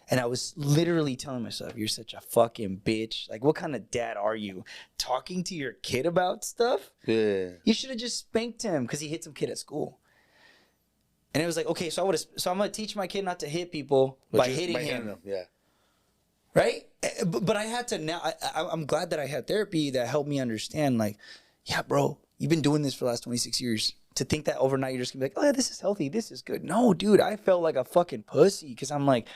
And I was literally telling myself, you're such a fucking bitch. Like, what kind of dad are you? Talking to your kid about stuff? Yeah. You should have just spanked him because he hit some kid at school. And it was like, okay, so I'm going to teach my kid not to hit people by hitting him. Yeah. Right? But I had to now, I'm glad that I had therapy that helped me understand, like, yeah, bro, you've been doing this for the last 26 years. To think that overnight you're just going to be like, oh, yeah, this is healthy. This is good. No, dude, I felt like a fucking pussy because I'm like,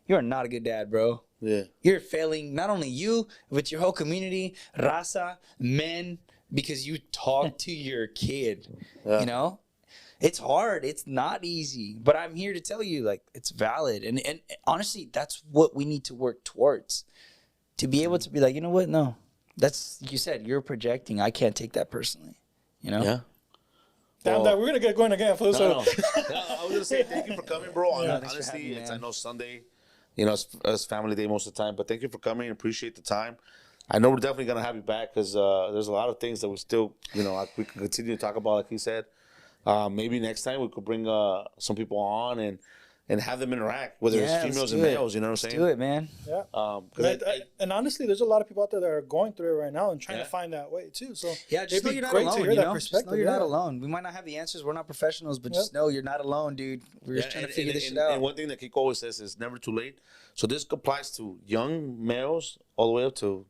you're not a good dad, bro. Yeah. You're failing not only you, but your whole community, raza, men, because you talk to your kid. You know? It's hard. It's not easy. But I'm here to tell you, like, it's valid. And honestly, that's what we need to work towards. To be able to be like, you know what? No. That's, you said, you're projecting. I can't take that personally. You know? Yeah. Damn, we're going to get going again, fool. No. I was going to say thank you for coming, bro. Honestly, I know Sunday, you know, it's family day most of the time. But thank you for coming. Appreciate the time. I know we're definitely going to have you back because there's a lot of things that we still, you know, we can continue to talk about, like he said. Maybe next time we could bring some people on and and have them interact, whether Yeah, it's let's females do and it. males. You know what I'm saying? Do it, man. Yeah. 'Cause And honestly, there's a lot of people out there that are going through it right now and trying Yeah. to find that way too. So Yeah, just it'd know be you're not great alone. to hear You that know, just perspective. know you're not yeah. alone. We might not have the answers. We're not professionals, but just know you're not alone, dude. We're just trying to figure this shit out. And one thing that Kiko always says is never too late. So this applies to young males all the way up to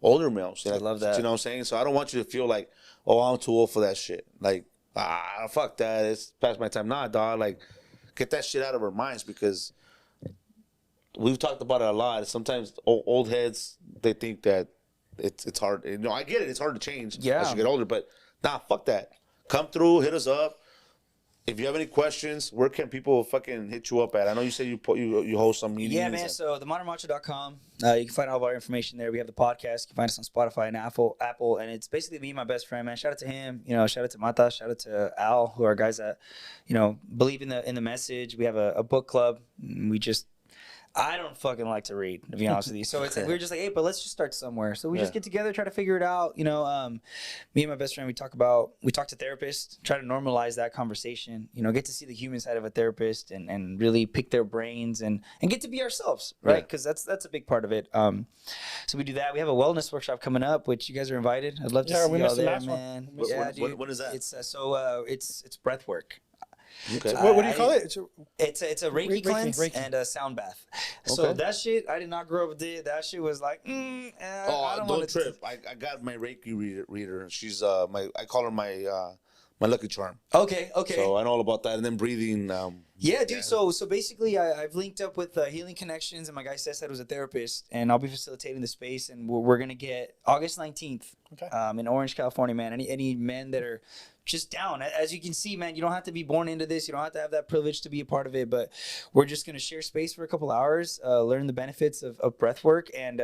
older males. I love that. You know what I'm saying? So I don't want you to feel like, oh, I'm too old for that shit. Like, fuck that. It's past my time. Nah, dog. Like, get that shit out of our minds because we've talked about it a lot. Sometimes old heads, they think that it's hard. You know, I get it. It's hard to change as you get older. But nah, fuck that. Come through. Hit us up. If you have any questions, where can people fucking hit you up at? I know you say you host some meetings. Yeah, man. So themodernmacho.com. You can find all of our information there. We have the podcast. You can find us on Spotify and Apple, and it's basically me and my best friend, man. Shout out to him. You know, shout out to Mata. Shout out to Al, who are guys that, you know, believe in the message. We have a book club. I don't fucking like to read, to be honest with you. So it's like, we were just like, hey, but let's just start somewhere. So we just get together, try to figure it out. You know, me and my best friend, we talk to therapists, try to normalize that conversation, you know, get to see the human side of a therapist and really pick their brains and get to be ourselves, right? Because that's a big part of it. So we do that. We have a wellness workshop coming up, which you guys are invited. I'd love to see y'all there, man. Yeah, dude. What is that? It's breath work. Okay. What do you call it? It's a Reiki cleanse and a sound bath. So Okay. that shit, I did not grow up with it. That shit was like, I don't trip. I got my Reiki reader. She's I call her my lucky charm. Okay. So I know all about that. And then breathing. Yeah, dude. So basically, I've linked up with Healing Connections, and my guy Cesar was a therapist, and I'll be facilitating the space, and we're gonna get August 19th in Orange, California, man. Any men that are just down. As you can see, man, you don't have to be born into this. You don't have to have that privilege to be a part of it, but we're just gonna share space for a couple hours, learn the benefits of breath work, and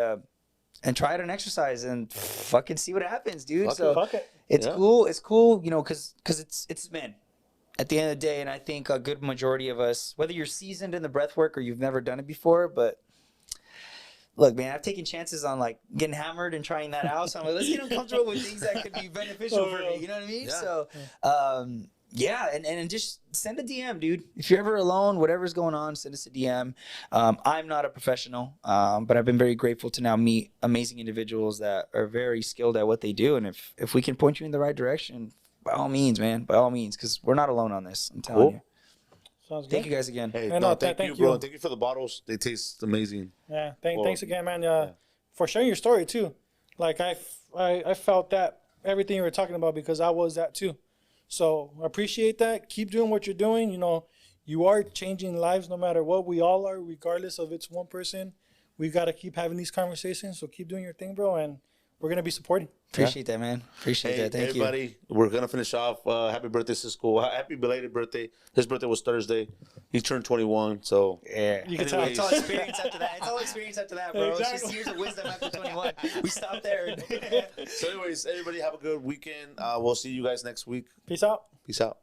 try it on exercise and fucking see what happens, dude. Fuck it. It's cool. It's cool, you know, because it's men. At the end of the day, and I think a good majority of us, whether you're seasoned in the breath work or you've never done it before, but look, man, I've taken chances on like getting hammered and trying that out. So I'm like, let's get uncomfortable with things that could be beneficial for me. You know what I mean? Yeah. So, and just send a DM, dude. If you're ever alone, whatever's going on, send us a DM. I'm not a professional, but I've been very grateful to now meet amazing individuals that are very skilled at what they do. And if we can point you in the right direction, by all means, man, by all means, because we're not alone on this. I'm telling you. Sounds good. Thank you guys again. Hey, thank you, bro. Thank you for the bottles. They taste amazing. Yeah, thanks again, man, for sharing your story too. Like I felt that everything you were talking about because I was that too. So I appreciate that. Keep doing what you're doing. You know, you are changing lives no matter what. We all are, regardless of it's one person. We got to keep having these conversations. So keep doing your thing, bro, and we're gonna be supporting. Appreciate that, man. Appreciate that. Thank you. Everybody, we're going to finish off. Happy birthday, Sisko. Happy belated birthday. His birthday was Thursday. He turned 21, so. Yeah. You can tell. It's all experience after that. It's all experience after that, bro. Exactly. It's just years of wisdom after 21. We stopped there. So anyways, everybody have a good weekend. We'll see you guys next week. Peace out. Peace out.